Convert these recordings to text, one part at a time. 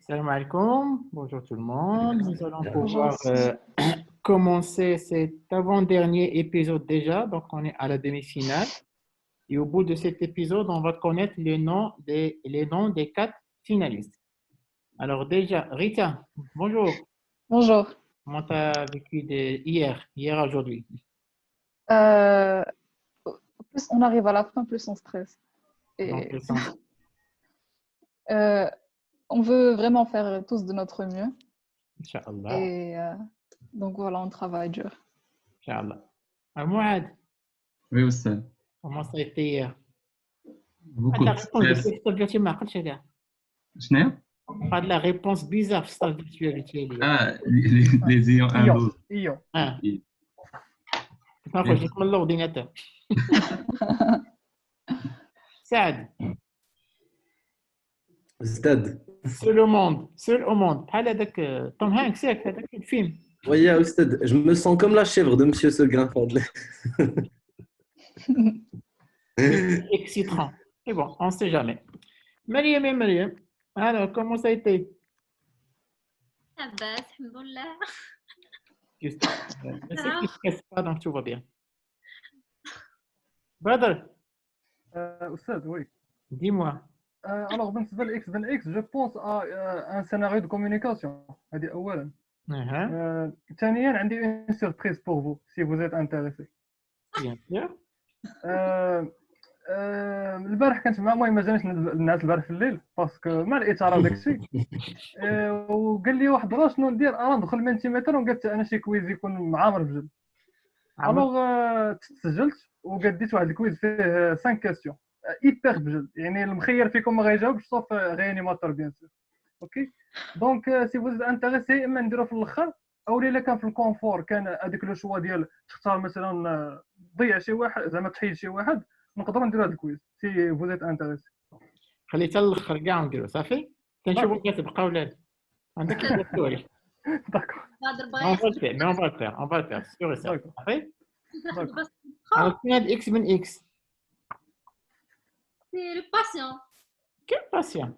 Salam alaikum, bonjour tout le monde. Nous allons Bonjour. pouvoir commencer cet avant-dernier épisode déjà. Donc, on est à la demi-finale. Et au bout de cet épisode, on va connaître les noms des quatre finalistes. Alors déjà, Rita, bonjour. Bonjour. Comment tu as vécu hier à aujourd'hui? Euh, Plus on arrive à la fin, plus on stresse. Dans Et quel sens? euh, on veut vraiment faire tous de notre mieux. Inch'Allah. Et donc voilà, on travaille dur. Inch'Allah. Mouad, Oui, Oustaz. comment ça a été hier? Beaucoup La de réponse de stress. Christophe Gatier, ما عقلتش عليها. شنو؟ Pas de la réponse bizarre, c'est virtualité. Ah, les ions Ion, imbos. Ion. Ah, Oui. ما نخرج من l'ordinateur. Saad, Stade. seul au monde. بحال هذاك توم هانكس ياك هذاك الفيلم. Oui, Stade. Je me sens comme la chèvre de Monsieur Seguin Fadel. Excitant. Et bon, on ne sait jamais. Mariam, alors comment ça a été? عباس الحمد لله. Juste, je sais qu'il ne stresse pas, donc tout va bien. Brother, Oustad, oui. dis-moi. Alors, بالنسبة لإكس je pense à un scénario de communication. هذه أولاً. ثانياً عندي une surprise pour vous si vous êtes intéressé. Bien sûr. البارح كنت مع المهم ما جانيش النعاس البارح في الليل باسكو مع الاثاره وداك الشيء وقال لي واحد الرا شنو ندير ندخل المنتيمتر وقلت انا شي كويز يكون معامر بجد الوغ تسجلت وقديت واحد الكويز فيه 5 كاستيون ايبر بجد يعني المخير فيكم ما غيجاوبش صوف غيانيماتور بيان سور اوكي دونك سي فوز انتريسي اما نديرو في الاخر او الا كان في الكونفور كان هذيك لو شوا ديال تختار مثلا تضيع شي واحد زعما تحيد شي واحد نقدروا نديروا هذا الكويز سي فوز انتريسي خليتها للاخر كاع نديرو صافي كنشوفوا كي تبقى ولا لا عندك الدكتور. داكور هضر On va بغا le faire, mais on va le faire, sûr et certain. D'accord. Après, ياخذ بس alors, combien de X من X? سي لو باسيون Quel patient?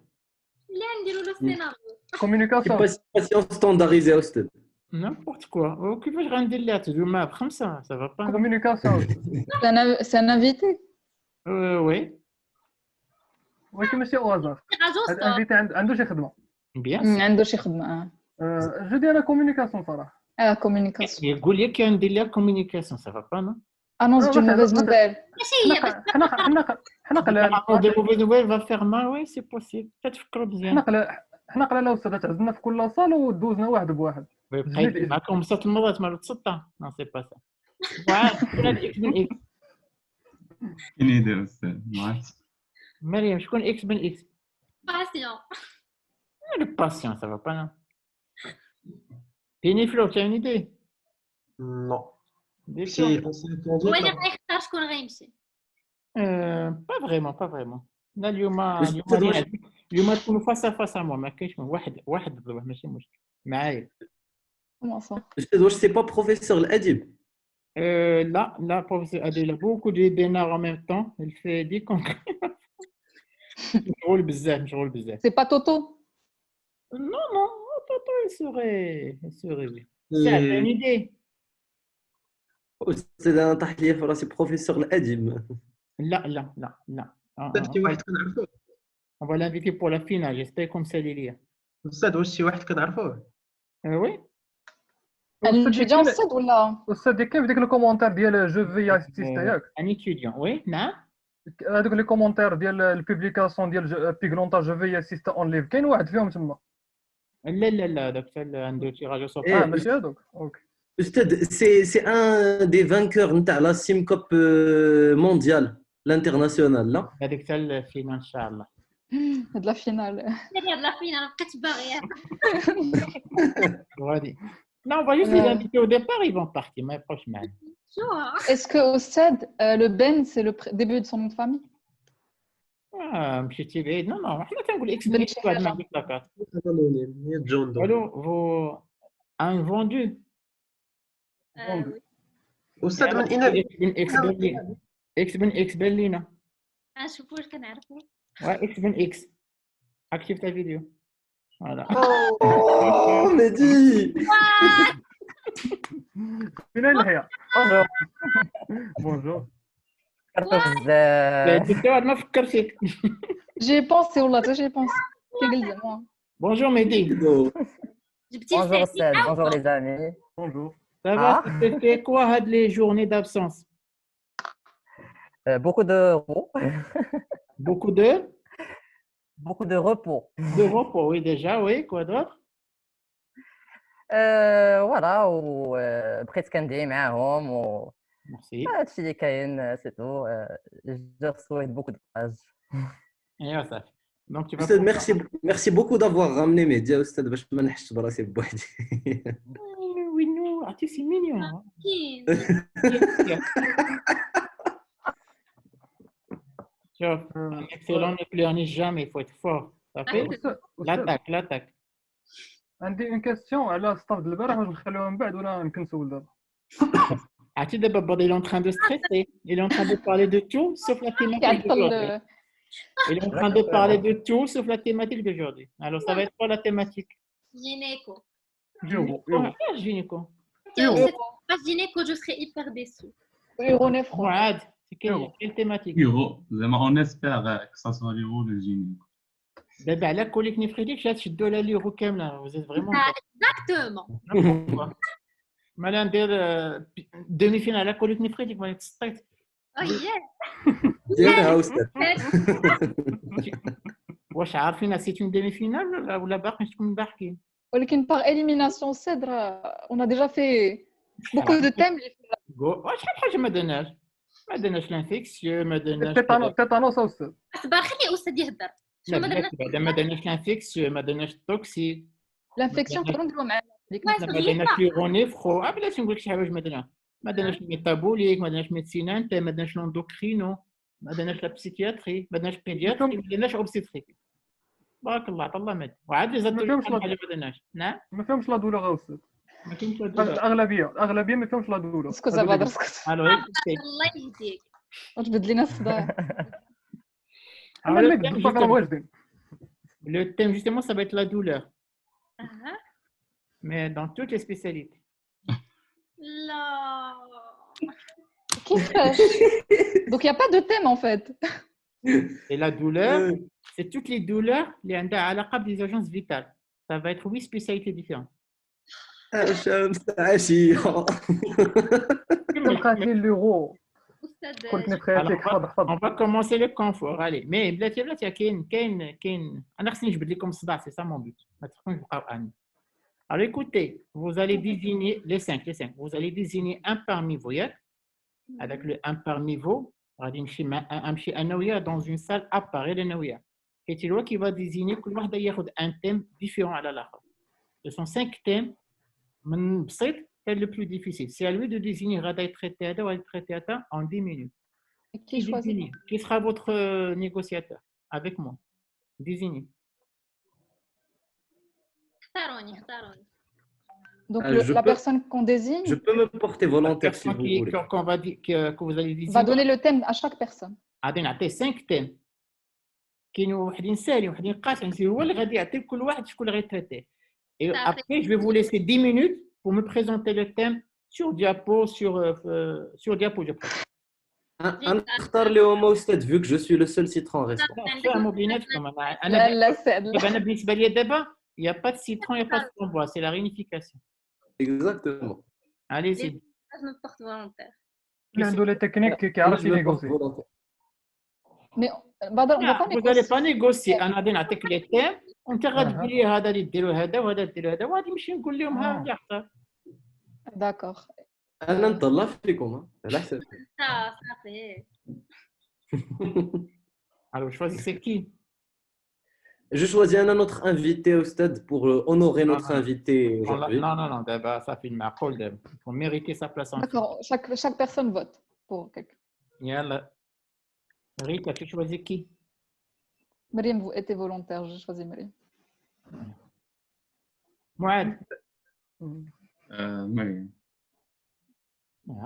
اللي نديرو له السيناريو. كوميونيكاسيون Patient standardisée, Stade. N'importe quoi. وكيفاش غندير لها تدوما بخمسة ça va pas? كوميونيكاسيون C'est un invité. Oui, ولكن ماشي او هازار غازو هذا انفيتي عنده شي خدمه bien sûr. عنده شي خدمة. جو دي انا كوميونيكاسيون صراحه Communication. يقول لك كندير لها communication ça va pas non? Ah non, c'est une mauvaise nouvelle. ماشي هي بس حنا قلال Des mauvaises nouvelles va faire mal, oui c'est possible. تفكروا مزيان. حنا قلال استاذ تعزلنا في كل صال ودوزنا واحد بواحد بقيت معكم 6 مرات ما تسطى. Non c'est pas ça. شكون هاد X من X؟ كاين يدير أستاذ ما عرفتش. مريم شكون X من X؟ باسيون. Le patient ça va pas non? Péniflo, tu as une idée? Non. Des J'ai choses. pensé هو اللي غيختار شكون غيمشي. Pas vraiment. لا اليوم واش- اليوم تكونوا فاس فاس مع ما كاينش واحد ضد ماشي مشكل معايا. Comment ça? Stade, واش سي با بروفيسور الأديب؟ Là, professeur Adèle a beaucoup de bénards en même temps. Elle fait 10 concours. Je roule bizarre. C'est pas Toto? Non, Toto, il serait oui. Ça, t'as une idée? أستاذ أنا طاح لي في راسي بروفيسور الأديب. لا. استاذ شي واحد كنعرفوه On va l'inviter pour la finale. J'espère comme ça, Lilia. استاذ واش شي واحد كنعرفوه Oui? الجوديون الصد ولا؟ استاذ كيف ديك الكومونتير ديال جو في اسيست ياك Un étudiant, oui? Non? هذوك لي كومونتير ديال البوبليكاسيون ديال بيغلونتا جو في اسيست اون ليف كاين واحد فيهم تما لا داك عنده tirage au sort. ماشي هذوك اوكي Stade, c'est un des vainqueurs نتاع la SimCop mondiale, l'international, là. هذيك حتى الفينال ان شاء الله. هاد لا فينال. ديري هاد لا فين انا بقيت باغيه. غادي. Non, on va juste les inviter au départ, ils vont partir, mais prochainement. شو Est-ce que au stade, le Ben, c'est le début de son nom de famille? مشيتي بعيد. Non, حنا كنقول اكس بن بن شي اكس بعد حاجة. ما عندك لاكارت. هي جون دون. الو vous un vendu استاذ من اين اكس بن اكس برلينة. نشوفوا واش كنعرفوا. اكس بن اكس. اكتيف تا فيديو. Voilà. Oh, Mehdi. فين يحيى بونجور بونجور فكرت بزاف الدكتور ما فكر فيك. J'ai pensé والله حتى j'ai pensé. كي قلت زعما Bonjour Mehdi. جبتي بونجور الفاتحة استاذ بونجور لي زامي بونجور Ça va, Ah. tu fais quoi had les journées d'absence? beaucoup de repos Beaucoup de beaucoup de repos repos, oui déjà, oui. Quoi d'autre? فوالا وبقيت كندعي معاهم و Merci. هادشي اللي كاين سي تو جو سويت بوكو دو كوراج Et ça. Donc tu vas Oustad, pouvoir- merci beaucoup d'avoir ramené Mehdi, Oustad, باش ما نحسش براسي بوحدي. Oui, non, ah, tu c'est mignon. Hein. كاين Chef, un excellent ne pleure jamais, il faut être fort. Ça fait أستاذ l'attaque. عندي اون كاستيون على ستاف ديال البارح، واش نخليوها من بعد ولا نكنسول دابا؟ Ah, tu sais, Baba, il est en train de stresser. Il est en train de parler de tout sauf la thématique d'aujourd'hui. كيعطل Il est en train de parler de tout sauf la thématique d'aujourd'hui. Alors, ça va être quoi la thématique? جينيكو يوهو Ah, gynéco. pas gynéco je serais hyper déçue يغوني فرون. Mourad, c'est quelle thématique? يورو زعما اون اسبير كو سا سوا ليورو لو جيني دابا على كوليك نفريديك شاد شدوا لها ليغو كامله. Vous êtes vraiment exactement n'importe quoi. مالا ندير ديمي فينال على كوليك نفريديك ما تسطيت. oh yeah ديرها أستاذ. واش عارفين سي اون ديمي فينال ولا باقي تكون باحكين؟ ولكن par élimination cèdre on a déjà fait beaucoup de thèmes. شحال حاجه ما درناش لانفيكسيو ما درناش تيتانوس أستاذ. اصبر خلي استاذ يهضر شنو ما درنا بعدا ما درناش لانفيكسيو ما درناش التوكسيك L'infection نقدروا نديروا مع ديك Ouais, ما درناش ليغونيفرو بلاتي نقول لك شي حاجه ما درناش الميتابوليك ما درناش ميديسين انتيم ما درناش لوندوكرينو ما درناش لا بسيكياتري ما درناش بيدياتري ما درناش اوبستريك بارك الله عطا الله مات وعاد لي ما فهمتش زاد حاجه ما درناش نعم ما فهمش لا دولور أستاذ. ما كاينش لا دوله. الأغلبية ما فهمش لا دولور. اسكت زعما اسكت الو الله يهديك وتبدل لنا الصداع. أنا اللي قلت لك راه واجدين. le thème justement ça va être la douleur أها. mais dans toutes les spécialités. لا كيفاش donc il y a pas de thème en fait. Et la douleur, c'est toutes les douleurs qui ont علاقة des agences vitales. Ça va être 8 spécialités différentes. شمس عشية. تلقاتي الليغو استاذ كنت نفخيتك حفظ. On va commencer le confort. Allez, mais بلاتي كاين أنا خصني نجبد لكم الصداع, c'est ça mon but. ما تخافوش تبقاو عني. Alors écoutez, vous allez désigner les 5. Vous allez désigner un parmi vous, avec le un parmi vous. غادي نمشي أنا وياه dans une salle à part الأنوية. Et c'est lui qui va désigner كل واحد ياخذ un thème différent على الآخر. Ce sont 5 thèmes من بسيط c'est le plus difficile. C'est à lui de désigner غادا يتريتي هذا وغادي يتريتي هذا en 10 minutes. Qui choisit? Désignez. Qui sera votre négociateur avec moi? Désignez. اختاروني Donc Je la peux- personne qu'on désigne Je peux me porter La volontaire si personne vous voulez. que vous allez va désigner. donner le thème à chaque personne. غادي نعطيه 5 thèmes. كاين وحدين ساهلين وحدين قاسيين. هو اللي غادي يعطي لكل واحد شكون اللي غيتريتيه. Et Ça après, je vais vous laisser 10 minutes pour me présenter le thème sur diapo, sur diapo, je préfère. أنا اختار اليوم أستاذ vu que je suis le seul citron restant. فاهموا بيناتكم. لا لا سعد لا. أنا بالنسبة لي دابا, il n'y a pas de citron, il n'y a pas de framboise, c'est la réunification. Exactement. Allez-y. je me porte volontaire اللي عنده لي تكنيك كيعرف Je me porte ينيغوسي. volontaire. Mais Badr, on va pas Vous n'allez négocier. pas négocier. أنا غادي نعطيك les thèmes وأنت غادي تقول لي هذا اللي ديروا هذا وهذا ديروا هذا وغادي نمشي نقول لهم ها اللي اختار. D'accord. أنا نطلع فيكم على حسب. صافي Alors, choisissez qui? Je choisis notre invité Oustad pour honorer notre non. invité Non, aujourd'hui. non, d'abord, ça fait une معقول دابا. Il faut mériter sa place en D'accord. Chaque personne vote pour quelqu'un. يلا. Rita, tu choisis qui? Mariam, vous étiez volontaire. J'ai choisi Mariam. Mouad. مريم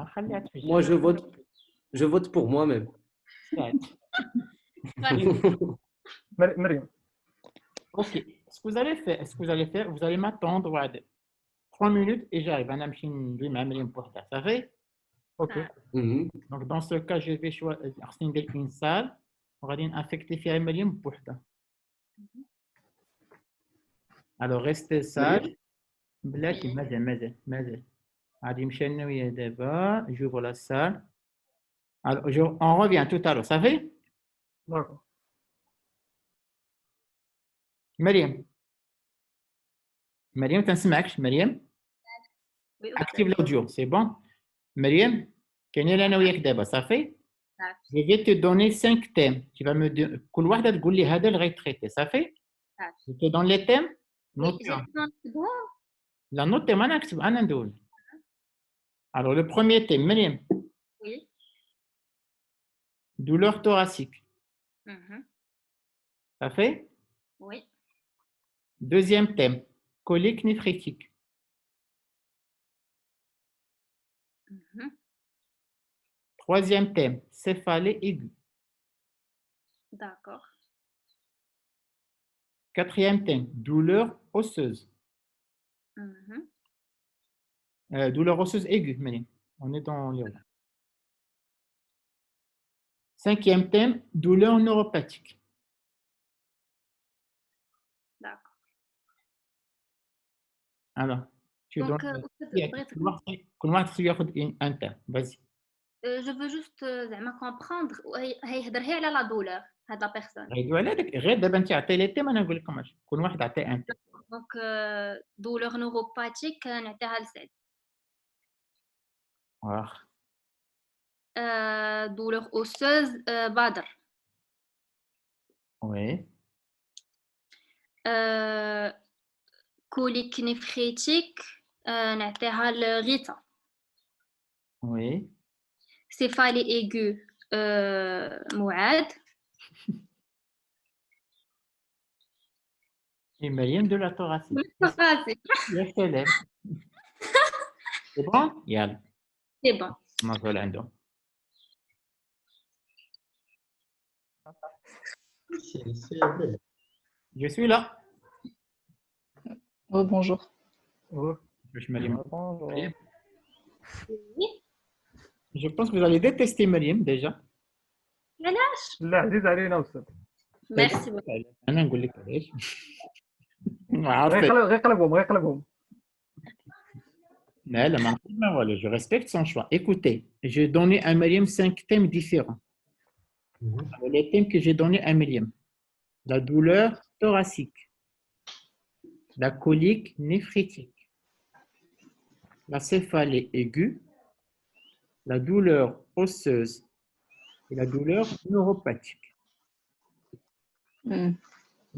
خليها تفجر. Moi je vote pour moi-même. مريم Ok. ce que vous allez faire, vous allez m'attendre 3 minutes et j'arrive. أنا نمشي ندوي مع مريم بوحدها. Ça fait? OK. Donc, dans ce cas, je vais choisir une salle. On va dire affecter فيها مريم بوحدها. Alors, restez sage. بلاتي مازال. غادي نمشي أنا وياه دابا. J'ouvre la salle. Alors, on revient tout à l'heure. Ça fait? D'accord. مريم تنسمعكش مريم. Active l'audio, c'est bon. مريم كاينين انا وياك دابا صافي. Je vais te donner 5 thèmes. Tu vas me dire كل واحدة تقول لي هذا اللي غيتريتي صافي. Je te donne les thèmes. La note ما انا نكتب انا ندول. Alors le premier thème مريم. Oui. Douleur thoracique. Ça fait? Oui. Deuxième thème, colique néphrétique. Troisième thème, céphalée aiguë. D'accord. Quatrième thème, douleur osseuse. Douleur osseuse aiguë, Méline. On est dans les... Cinquième thème, douleur neuropathique. D'accord. Alors, tu Donc, donnes... je un thème, vas-y. veux juste comprendre. هيهضر هي على la douleur هاد la personne. غير دابا انت عطي لي تيم انا نقول لكم اش كل واحد عطي ان تيم. Donc douleur neuropathique نعطيها لسعد. واخ. douleur osseuse بدر. Oui. colique néphrétique نعطيها لغيتا. Oui. céphalée aiguë معاد. Et Mariam de la thoracique. thoracique. C'est bon? Yalla. C'est bon. نظل عندهم. Je suis là. Oh, bonjour. Je suis Mariam. Bonjour. Je pense que vous allez détester Mariam déjà. علاش؟ لا عزيز علينا استاذ. ميرسي بوكو. انا نقول لك علاش. غير قلبهم. لا ما نقول ما والو. Je respecte son choix. Écoutez, j'ai donné à Mariam 5 thèmes différents. Les thèmes que j'ai donnés à Mariam: la douleur thoracique, la colique néphrétique, la céphalée aiguë, la douleur osseuse et la douleur neuropathique.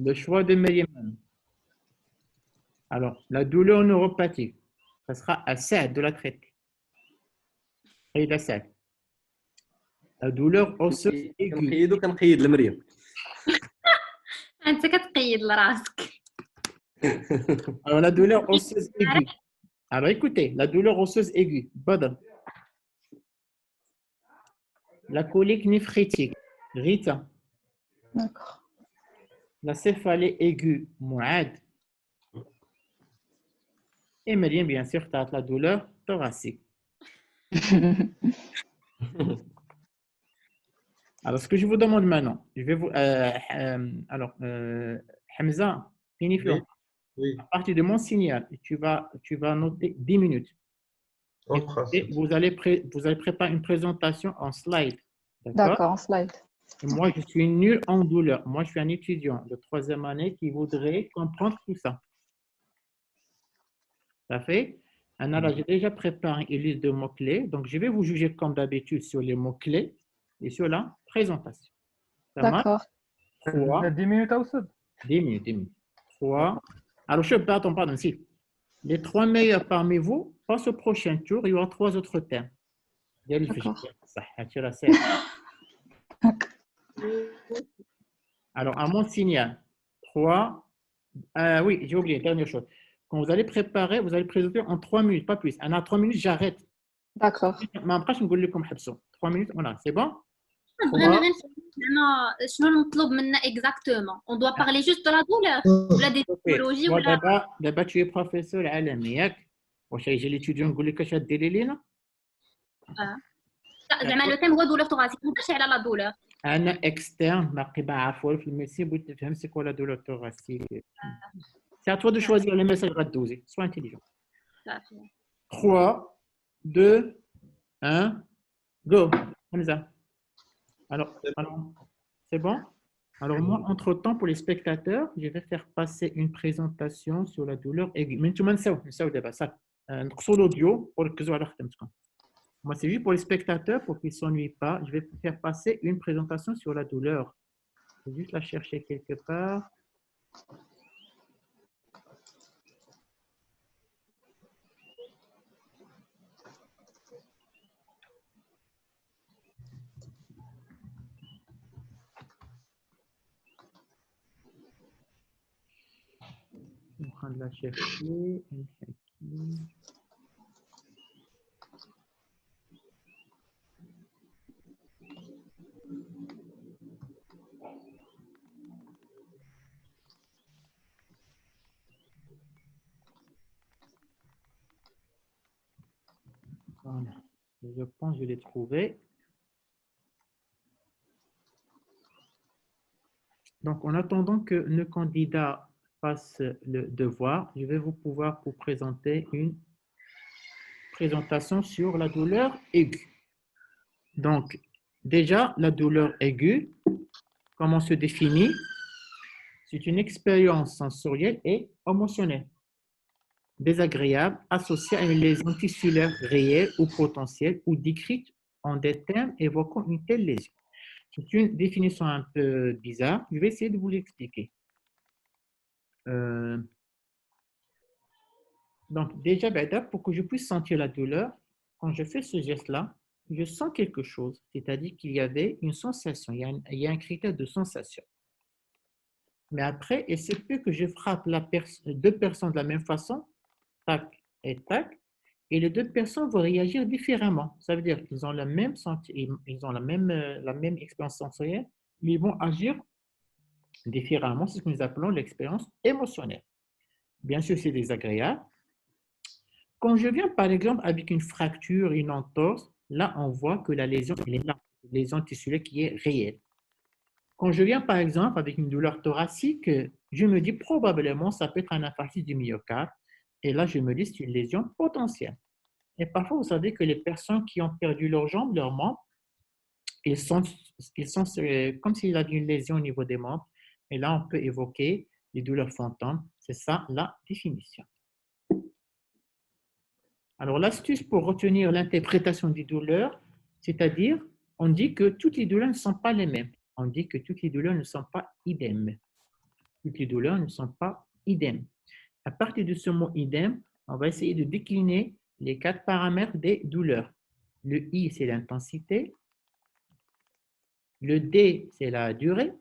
Le choix de Mariam. Alors, la douleur neuropathique, ça sera à Saad de la traiter. Et la Saad. La douleur osseuse aiguë. كنقيد لمريم. انت كتقيد لراسك. Alors, la douleur osseuse aiguë. Alors, écoutez, la douleur osseuse aiguë, Badr. La colique néphrétique, Rita. D'accord. La céphalée aiguë, Mouad. Et Mariam, bien sûr, tu as la douleur thoracique. Alors, ce que je vous demande maintenant, je vais vous... Hamza, Piniflo, Oui. à partir de mon signal, tu vas noter 10 minutes. Et vous allez préparer une présentation en slide. D'accord, en slide. Et moi, je suis nul en douleur. Moi, je suis un étudiant de 3e année qui voudrait comprendre tout ça. Ça fait? Anna, j'ai déjà préparé une liste de mots-clés. Donc, je vais vous juger comme d'habitude sur les mots-clés et sur la présentation. D'accord. 3. 10 minutes à استاذ. 10 minutes. 3. Alors, pardon, si. Les 3 meilleurs parmi vous passent au prochain tour. Il y aura 3 autres thèmes. D'accord. Alors, à mon signal, 3. Oui, j'ai oublié, dernière chose. Quand vous allez préparer, vous allez présenter en 3 minutes, pas plus. En 3 minutes, j'arrête. D'accord. Mais après, je vais vous dire 3 minutes, voilà, c'est bon? بغينا غير زعما شنو المطلوب منا exactement. On doit parler juste de la douleur ولا des pathologies ولا دابا tu es professeur عالمي ياك واش يجي ليتيديون يقول لك اش ديري لينا لا زعما لو تيم هو douleur thoracique ما هضرش على la douleur. انا اكسترن ما قيبا عارفه في الميسي بغيت تفهم سي كوا لا دولور توغاسيك سي ا توا دو شوازير لي ميساج غدوزي سوا انتيليجون صافي 3 2 1 go Hamza. Alors c'est bon. Alors moi, entre-temps, pour les spectateurs, je vais faire passer une présentation sur la douleur aiguë. Mais tout le monde sait d'abord ça. Sur l'audio pour que vous ayez. Moi, c'est juste pour les spectateurs, pour qu'ils ne s'ennuient pas. Je vais faire passer une présentation sur la douleur. Je vais juste la chercher quelque part. Je suis en train de la chercher. Voilà. Je pense que je l'ai trouvé. Donc, en attendant que nos candidats fassent le devoir, je vais vous présenter une présentation sur la douleur aiguë. Donc, déjà, la douleur aiguë, comment se définit? C'est une expérience sensorielle et émotionnelle, désagréable, associée à une lésion tissulaire réelle ou potentielle ou décrite en des termes évoquant une telle lésion. C'est une définition un peu bizarre. Je vais essayer de vous l'expliquer. Donc, déjà, pour que je puisse sentir la douleur, quand je fais ce geste-là, je sens quelque chose. C'est-à-dire qu'il y avait une sensation. Il y a un critère de sensation. Mais après, il se peut que je frappe deux personnes de la même façon, tac et tac, et les deux personnes vont réagir différemment. Ça veut dire qu'ils ont la même expérience sensorielle, mais ils vont agir différemment. C'est ce que nous appelons l'expérience émotionnelle. Bien sûr, c'est désagréable. Quand je viens, par exemple, avec une fracture, une entorse, là, on voit que la lésion, elle est là, une lésion tissulaire qui est réelle. Quand je viens, par exemple, avec une douleur thoracique, je me dis probablement ça peut être un infarctus du myocarde. Et là, je me dis c'est une lésion potentielle. Et parfois, vous savez que les personnes qui ont perdu leurs jambes, leurs membres, ils sont comme s'il y avait une lésion au niveau des membres. Et là, on peut évoquer les douleurs fantômes. C'est ça la définition. Alors, l'astuce pour retenir l'interprétation des douleurs, c'est-à-dire, on dit que toutes les douleurs ne sont pas les mêmes. On dit que toutes les douleurs ne sont pas idem. Toutes les douleurs ne sont pas idem. À partir de ce mot idem, on va essayer de décliner les 4 paramètres des douleurs. Le I, c'est l'intensité. Le D, c'est la durée.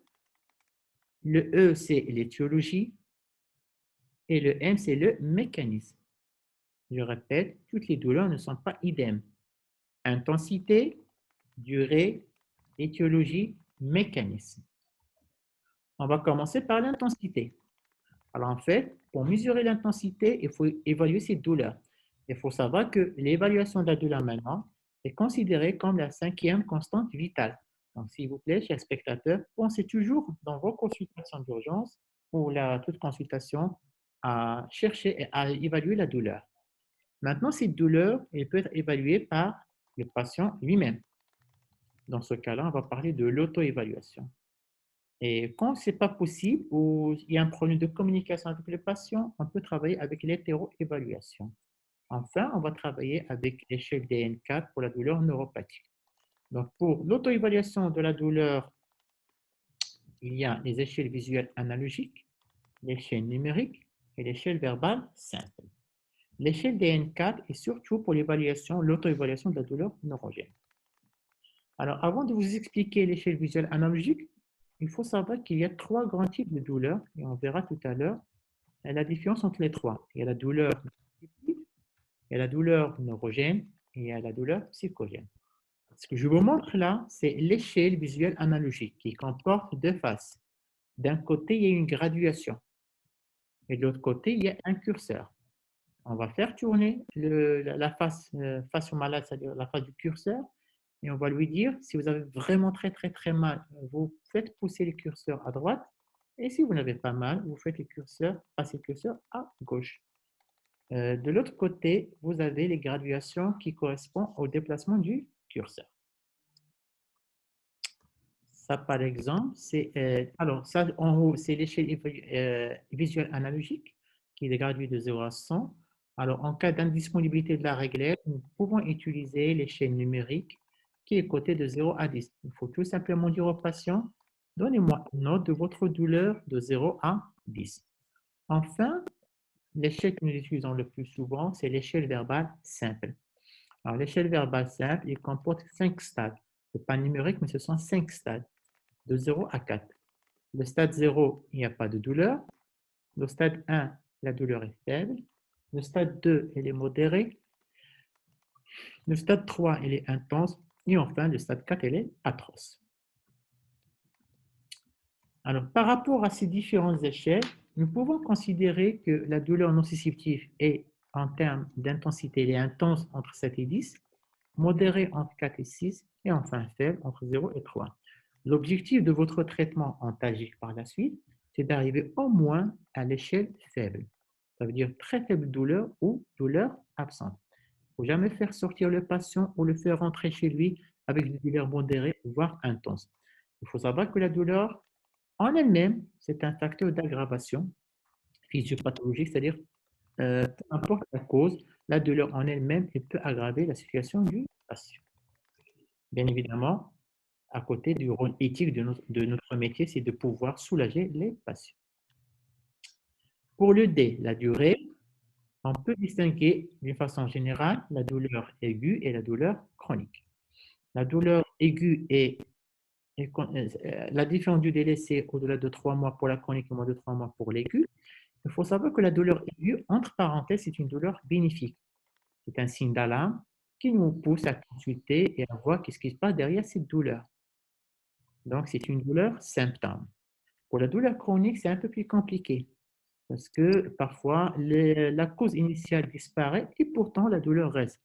Le E, c'est l'étiologie. Et le M, c'est le mécanisme. Je répète, toutes les douleurs ne sont pas idem. Intensité, durée, étiologie, mécanisme. On va commencer par l'intensité. Alors en fait, pour mesurer l'intensité, il faut évaluer ces douleurs. Il faut savoir que l'évaluation de la douleur maintenant est considérée comme la 5e constante vitale. Donc s'il vous plaît, chers spectateurs, pensez toujours dans vos consultations d'urgence ou toute consultation à chercher et à évaluer la douleur. Maintenant, cette douleur, elle peut être évaluée par le patient lui-même. Dans ce cas-là, on va parler de l'auto-évaluation. Et quand ce n'est pas possible ou il y a un problème de communication avec le patient, on peut travailler avec l'hétéro-évaluation. Enfin, on va travailler avec l'échelle DN4 pour la douleur neuropathique. Donc, pour l'auto-évaluation de la douleur, il y a les échelles visuelles analogiques, l'échelle numérique et l'échelle verbale simple. L'échelle DN4 est surtout pour l'auto-évaluation de la douleur neurogène. Alors, avant de vous expliquer l'échelle visuelle analogique, il faut savoir qu'il y a 3 grands types de douleurs, et on verra tout à l'heure la différence entre les 3. Il y a la douleur il y a la douleur neurogène et il y a la douleur psychogène. Ce que je vous montre là, c'est l'échelle visuelle analogique qui comporte deux faces. D'un côté, il y a une graduation et de l'autre côté, il y a un curseur. On va faire tourner la face, face au malade, c'est-à-dire la face du curseur, et on va lui dire, si vous avez vraiment très mal, vous faites pousser le curseur à droite, et si vous n'avez pas mal, vous faites passer le curseur à gauche. De l'autre côté, vous avez les graduations qui correspondent au déplacement du curseur. Ça, par exemple, alors ça, en haut, c'est l'échelle visuelle analogique qui est graduée de 0 à 100. Alors, en cas d'indisponibilité de la réglette, nous pouvons utiliser l'échelle numérique qui est cotée de 0 à 10. Il faut tout simplement dire au patient, donnez-moi une note de votre douleur de 0 à 10. Enfin, l'échelle que nous utilisons le plus souvent, c'est l'échelle verbale simple. Alors, l'échelle verbale simple, il comporte 5 stades. Ce n'est pas numérique, mais ce sont 5 stades, de 0 à 4. Le stade 0, il n'y a pas de douleur. Le stade 1, la douleur est faible. Le stade 2, elle est modérée. Le stade 3, elle est intense. Et enfin, le stade 4, elle est atroce. Alors, par rapport à ces différentes échelles, nous pouvons considérer que la douleur nociceptive est, en termes d'intensité, elle est intense entre 7 et 10, modérée entre 4 et 6, et enfin faible entre 0 et 3. L'objectif de votre traitement antalgique par la suite, c'est d'arriver au moins à l'échelle faible. Ça veut dire très faible douleur ou douleur absente. Il ne faut jamais faire sortir le patient ou le faire rentrer chez lui avec une douleur modérée, voire intense. Il faut savoir que la douleur, en elle-même, c'est un facteur d'aggravation physiopathologique, c'est-à-dire, peu importe la cause, la douleur en elle-même, elle peut aggraver la situation du patient. Bien évidemment, à côté du rôle éthique de notre métier, c'est de pouvoir soulager les patients. Pour le D, la durée, on peut distinguer d'une façon générale la douleur aiguë et la douleur chronique. La douleur aiguë la différence du délai, c'est au-delà de 3 mois pour la chronique et moins de 3 mois pour l'aiguë. Il faut savoir que la douleur aiguë, entre parenthèses, c'est une douleur bénéfique. C'est un signe d'alarme qui nous pousse à consulter et à voir ce qui se passe derrière cette douleur. Donc, c'est une douleur symptôme. Pour la douleur chronique, c'est un peu plus compliqué parce que parfois, la cause initiale disparaît et pourtant la douleur reste.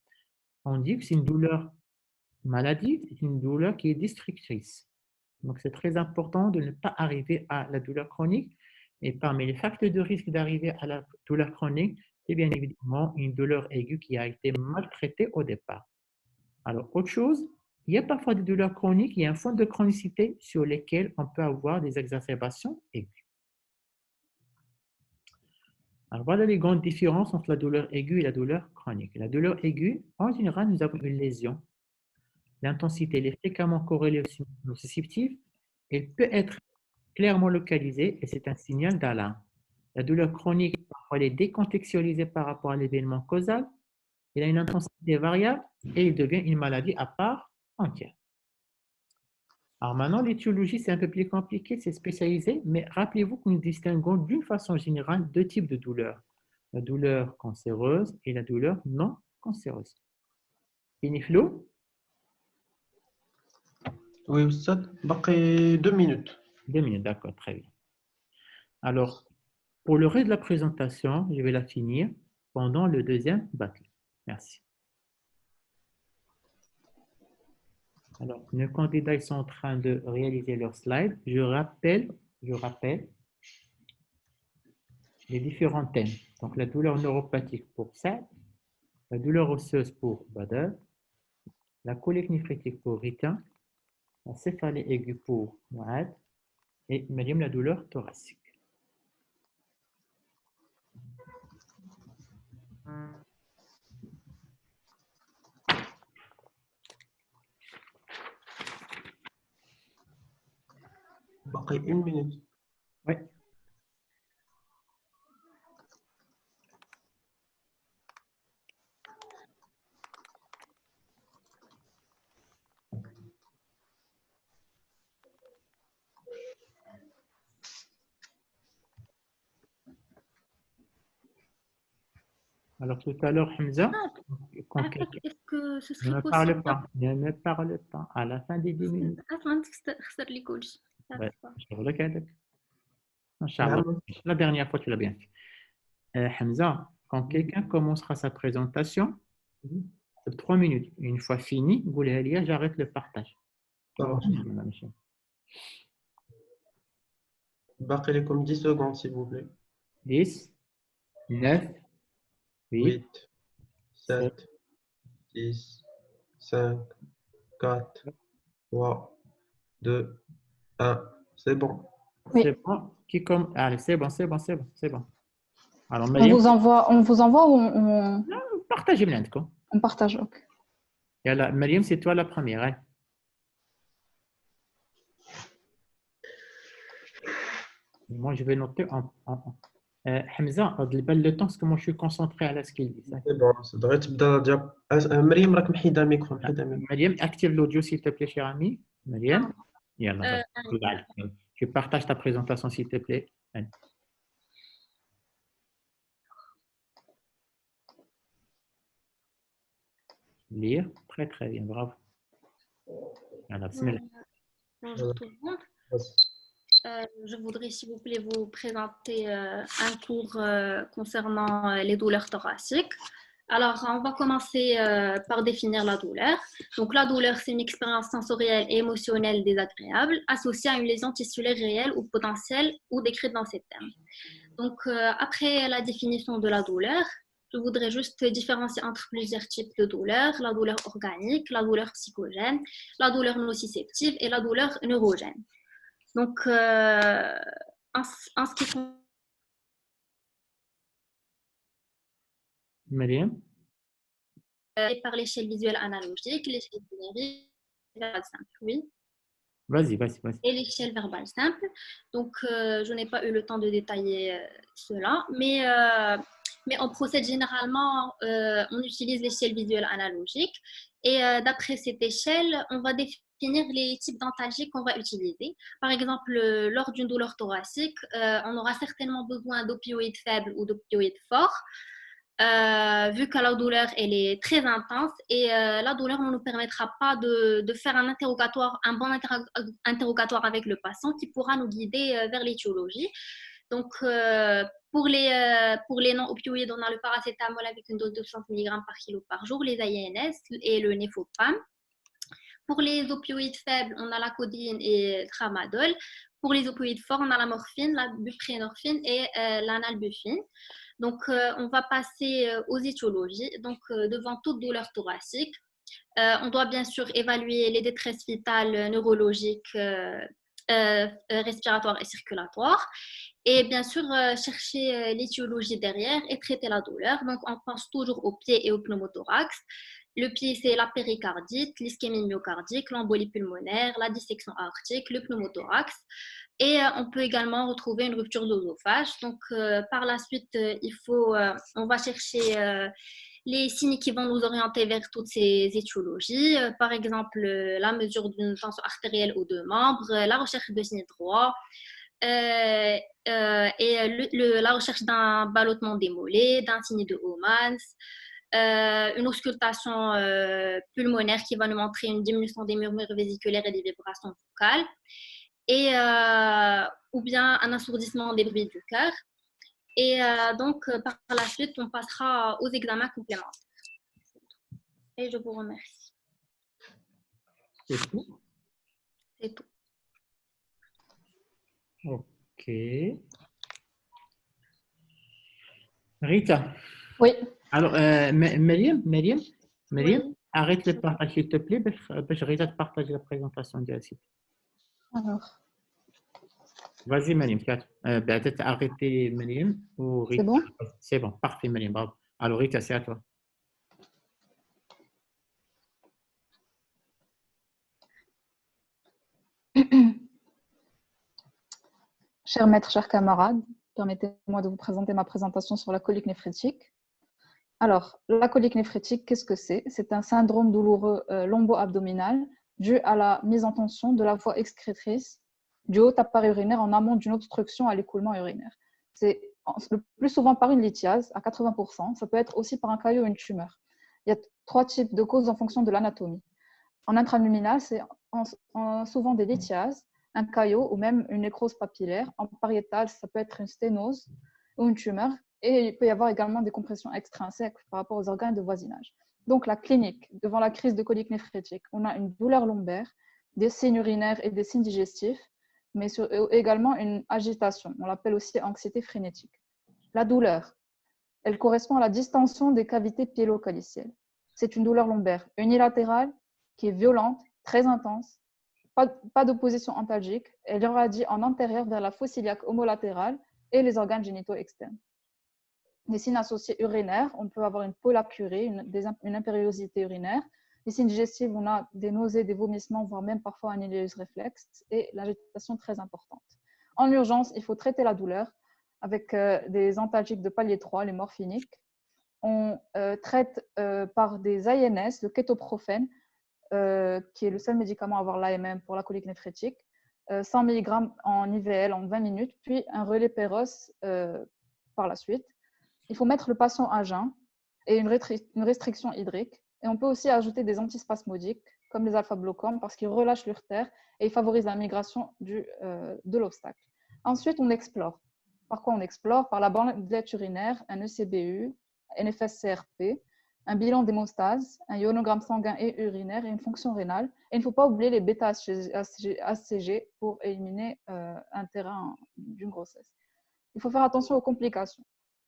On dit que c'est une douleur maladive, c'est une douleur qui est destructrice. Donc, c'est très important de ne pas arriver à la douleur chronique. Et parmi les facteurs de risque d'arriver à la douleur chronique, c'est bien évidemment une douleur aiguë qui a été maltraitée au départ. Alors, autre chose, il y a parfois des douleurs chroniques, il y a un fond de chronicité sur lesquels on peut avoir des exacerbations aiguës. Alors, voilà les grandes différences entre la douleur aiguë et la douleur chronique. La douleur aiguë, en général, nous avons une lésion. L'intensité est fréquemment corrélée au symptôme nociceptif. Elle peut être clairement localisée et c'est un signal d'alarme. La douleur chronique, parfois, elle est décontextualisée par rapport à l'événement causal. Il a une intensité variable et il devient une maladie à part entière. Alors maintenant, l'étiologie, c'est un peu plus compliqué, c'est spécialisé, mais rappelez-vous que nous distinguons d'une façon générale deux types de douleurs. La douleur cancéreuse et la douleur non cancéreuse. Iniflo? Oui, Oustad, باقي 2 minutes. 2 minutes, d'accord, très bien. Alors, pour le reste de la présentation, je vais la finir pendant le deuxième battle. Merci. Alors, nos candidats ils sont en train de réaliser leur slide. Je rappelle les différents thèmes. Donc, la douleur neuropathique pour SAD, la douleur osseuse pour Bader, la colique néphritique pour Rita, la céphalée aiguë pour Moad et Mariam, la douleur thoracique. باقي 1 minute. Oui. Alors tout à l'heure, Hamza, quand Ah, quelqu'un est-ce que ce ne serait me possible parle pas, ne me parle pas à la fin des 10 minutes. Attends, خسر لي كلشي. Ouais, je le regarde. Inch'Allah. نعم. La dernière fois, tu l'as bien fait. Hamza, quand quelqu'un commencera sa présentation, c'est 3 minutes. Une fois fini, قولها لي, j'arrête le partage. صافي. Madame Michel. باقي لكم 10 secondes s'il vous plaît. 10, 9, 8, 8, 7, 6, 5, 4, 3, 2, 1. C'est bon. Oui. c'est bon. Allez, c'est bon, c'est bon, c'est bon, c'est bon. Alors, On Mariam, vous envoie ou partagez bien. on partage? Ok. Mariam, c'est toi la première. Hein. Moi, je vais noter Hamza, le temps, parce que moi, je suis concentré à ce qu'il dit. Hein. C'est bon. دغيا تبدا ديال مريم راك محيده الميكرو محيده الميكرو. Mariam, active l'audio, s'il te plaît, cher ami. Mariam, Euh, tu partages ta présentation, s'il te plaît. Allez. Lire, très très bien, bravo. Alors, bismillah. Bonjour tout le monde. Je voudrais, s'il vous plaît, vous présenter un cours concernant les douleurs thoraciques. Alors, on va commencer par définir la douleur. Donc, la douleur, c'est une expérience sensorielle et émotionnelle désagréable associée à une lésion tissulaire réelle ou potentielle ou décrite dans ces termes. Donc, après la définition de la douleur, je voudrais juste différencier entre plusieurs types de douleurs: la douleur organique, la douleur psychogène, la douleur nociceptive et la douleur neurogène. Donc, en ce qui concerne Mariam, par l'échelle visuelle analogique, l'échelle numérique, verbale simple, oui, vas-y, vas-y. et l'échelle verbale simple. Donc, je n'ai pas eu le temps de détailler cela, mais on procède généralement, on utilise l'échelle visuelle analogique, et d'après cette échelle, on va définir les types d'antalgiques qu'on va utiliser. Par exemple, lors d'une douleur thoracique, on aura certainement besoin d'opioïdes faibles ou d'opioïdes forts, vu que la douleur elle est très intense, et la douleur ne nous permettra pas de faire un bon interrogatoire avec le patient qui pourra nous guider vers l'étiologie. Donc, pour les non-opioïdes, on a le paracétamol avec une dose de 60 mg par kilo par jour, les INS et le Nefopam. Pour les opioïdes faibles, on a la codéine et le tramadol. Pour les opioïdes forts, on a la morphine, la buprenorphine et l'analbufine. Donc, on va passer aux étiologies. Donc, devant toute douleur thoracique, on doit bien sûr évaluer les détresses vitales, neurologiques, respiratoires et circulatoires. Et bien sûr, chercher l'étiologie derrière et traiter la douleur. Donc, on pense toujours au pied et au pneumothorax. Le pied, c'est la péricardite, l'ischémie myocardique, l'embolie pulmonaire, la dissection aortique, le pneumothorax. Et on peut également retrouver une rupture d'œsophage. Donc, par la suite, on va chercher les signes qui vont nous orienter vers toutes ces étiologies. Par exemple, la mesure d'une tension artérielle aux deux membres, la recherche de signes droits, et la recherche d'un ballottement des mollets, d'un signe de Homans, une auscultation pulmonaire qui va nous montrer une diminution des murmures vésiculaires et des vibrations vocales, et ou bien un assourdissement des bruits du cœur. Et donc, par la suite, on passera aux examens complémentaires. Et je vous remercie. c'est tout. C'est tout. Ok. Rita. Oui. Alors, Mariam, Oui. arrête le partage, s'il te plaît, parce que Rita te partage la présentation de la site. Alors, Vas-y, Mariam, peut-être arrêter Mariam ou Rita. c'est bon? C'est bon, parfait, Mariam, bravo. Alors, Rita, c'est à toi. Chers maîtres, chers camarades, permettez-moi de vous présenter ma présentation sur la colique néphrétique. Alors, la colique néphrétique, qu'est-ce que c'est? C'est un syndrome douloureux lombo-abdominal dû à la mise en tension de la voie excrétrice du haut appareil urinaire en amont d'une obstruction à l'écoulement urinaire. C'est le plus souvent par une lithiase, à 80%. Ça peut être aussi par un caillot ou une tumeur. Il y a 3 types de causes en fonction de l'anatomie. En intraluminal, c'est souvent des lithiases, un caillot ou même une nécrose papillaire. En pariétal, ça peut être une sténose ou une tumeur. Et il peut y avoir également des compressions extrinsèques par rapport aux organes de voisinage. Donc, la clinique, devant la crise de colique néphrétique, on a une douleur lombaire, des signes urinaires et des signes digestifs, mais également une agitation. On l'appelle aussi anxiété frénétique. La douleur, elle correspond à la distension des cavités piélo-calicielles. C'est une douleur lombaire unilatérale qui est violente, très intense, pas d'opposition antalgique. Elle irradie en antérieur vers la fosse iliaque homolatérale et les organes génitaux externes. Les signes associés urinaires, on peut avoir une polacurie, une impériosité urinaire. Les signes digestifs, on a des nausées, des vomissements, voire même parfois un iléus réflexe et l'agitation très importante. En urgence, il faut traiter la douleur avec des antalgiques de palier 3, les morphiniques. On traite par des INS, le kétoprophène, qui est le seul médicament à avoir l'AMM pour la colique néphrétique, 100 mg en IVL en 20 minutes, puis un relais Péros par la suite. Il faut mettre le patient à jeun et une restriction hydrique. Et on peut aussi ajouter des antispasmodiques, comme les alpha-bloquants, parce qu'ils relâchent l'urtère et ils favorisent la migration de l'obstacle. Ensuite, on explore. Par quoi on explore? Par la bandelette urinaire, un ECBU, NFS-CRP, un bilan d'hémostase, un ionogramme sanguin et urinaire et une fonction rénale. Et il ne faut pas oublier les bêta-HCG pour éliminer un terrain d'une grossesse. Il faut faire attention aux complications.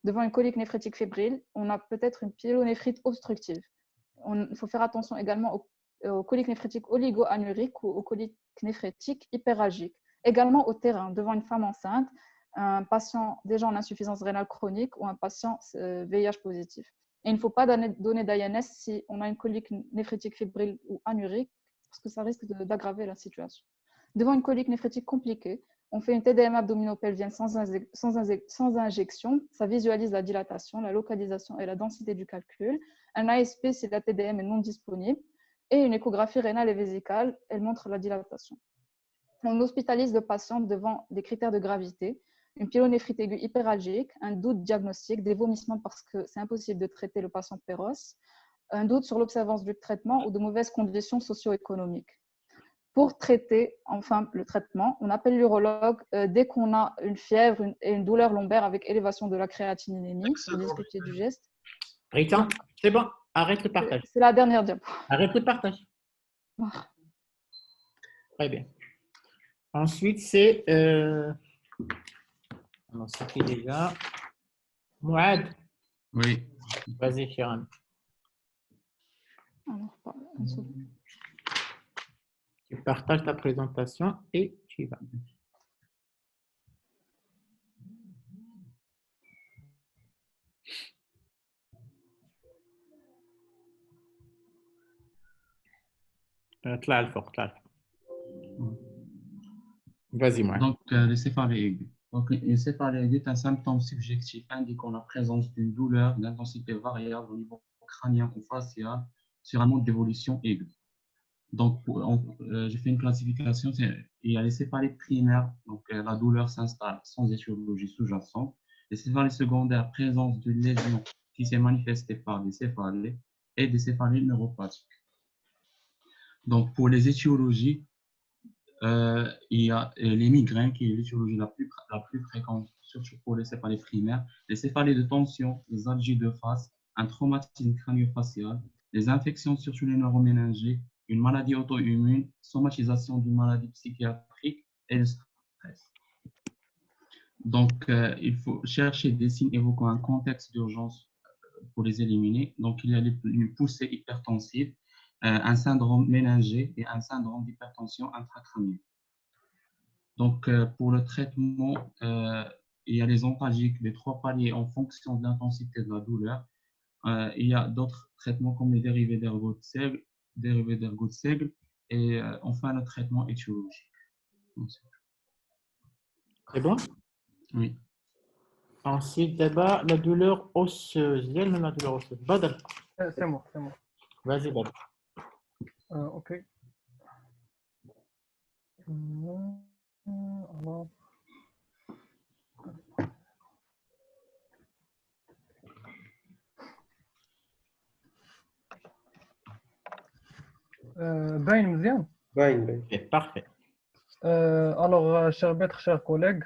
Devant une colique néphrétique fébrile, on a peut-être une pyélonéphrite obstructive. Il faut faire attention également aux coliques néphrétiques oligo-anuriques ou aux coliques néphrétiques hyperalgiques. Également au terrain, devant une femme enceinte, un patient déjà en insuffisance rénale chronique ou un patient VIH positif. Et il ne faut pas donner d'INS si on a une colique néphrétique fébrile ou anurique, parce que ça risque d'aggraver la situation. Devant une colique néphrétique compliquée, on fait une TDM abdominopelvienne sans injection. Ça visualise la dilatation, la localisation et la densité du calcul. Un ASP si la TDM est non disponible. Et une échographie rénale et vésicale, elle montre la dilatation. On hospitalise le patient devant des critères de gravité, une pyélonéphrite aiguë hyperalgique, un doute diagnostique, des vomissements parce que c'est impossible de traiter le patient Péros, un doute sur l'observance du traitement ou de mauvaises conditions socio-économiques. Pour traiter enfin le traitement, on appelle l'urologue dès qu'on a une fièvre et une douleur lombaire avec élévation de la créatininémie, le descriptif du geste. Rita, c'est bon, arrête le partage. C'est la dernière diapo. Arrête le partage. Très bien. Ensuite, c'est... c'est qui déjà? Mouad. Oui. Vas-y, Chiran. Tu partages ta présentation et tu y vas. Vas-y, moi. Donc, les céphalées aiguës. Donc, une céphalée aiguë est un symptôme subjectif indiquant la présence d'une douleur d'intensité variable au niveau crânien ou facial sur un mode d'évolution aiguë. Donc, j'ai fait une classification. Il y a les céphalées primaires, donc la douleur s'installe sans étiologie sous-jacente. Les céphalées secondaires, présence d'une lésion qui s'est manifestée par des céphalées et des céphalées neuropathiques. Donc, pour les étiologies, il y a les migraines qui est l'étiologie la plus fréquente, surtout pour les céphalées primaires, les céphalées de tension, les algies de face, un traumatisme crânio-facial, les infections surtout les neuroméningées, une maladie auto-immune, somatisation d'une maladie psychiatrique et le stress. Donc, il faut chercher des signes évoquant un contexte d'urgence pour les éliminer. Donc, il y a une poussée hypertensive, un syndrome méningé et un syndrome d'hypertension intracrânienne. Donc, pour le traitement, il y a les antalgiques des 3 paliers en fonction de l'intensité de la douleur. Il y a d'autres traitements comme les dérivés d'ergot de seigle, et enfin le traitement étiologique. C'est bon? Oui. Ensuite, d'abord, la douleur osseuse. Il y a même la douleur osseuse. Badr. C'est moi. Vas-y, Badr. Ok. Alors. باين مزيان. باين. Parfait. Alors, cher maître, chers collègues,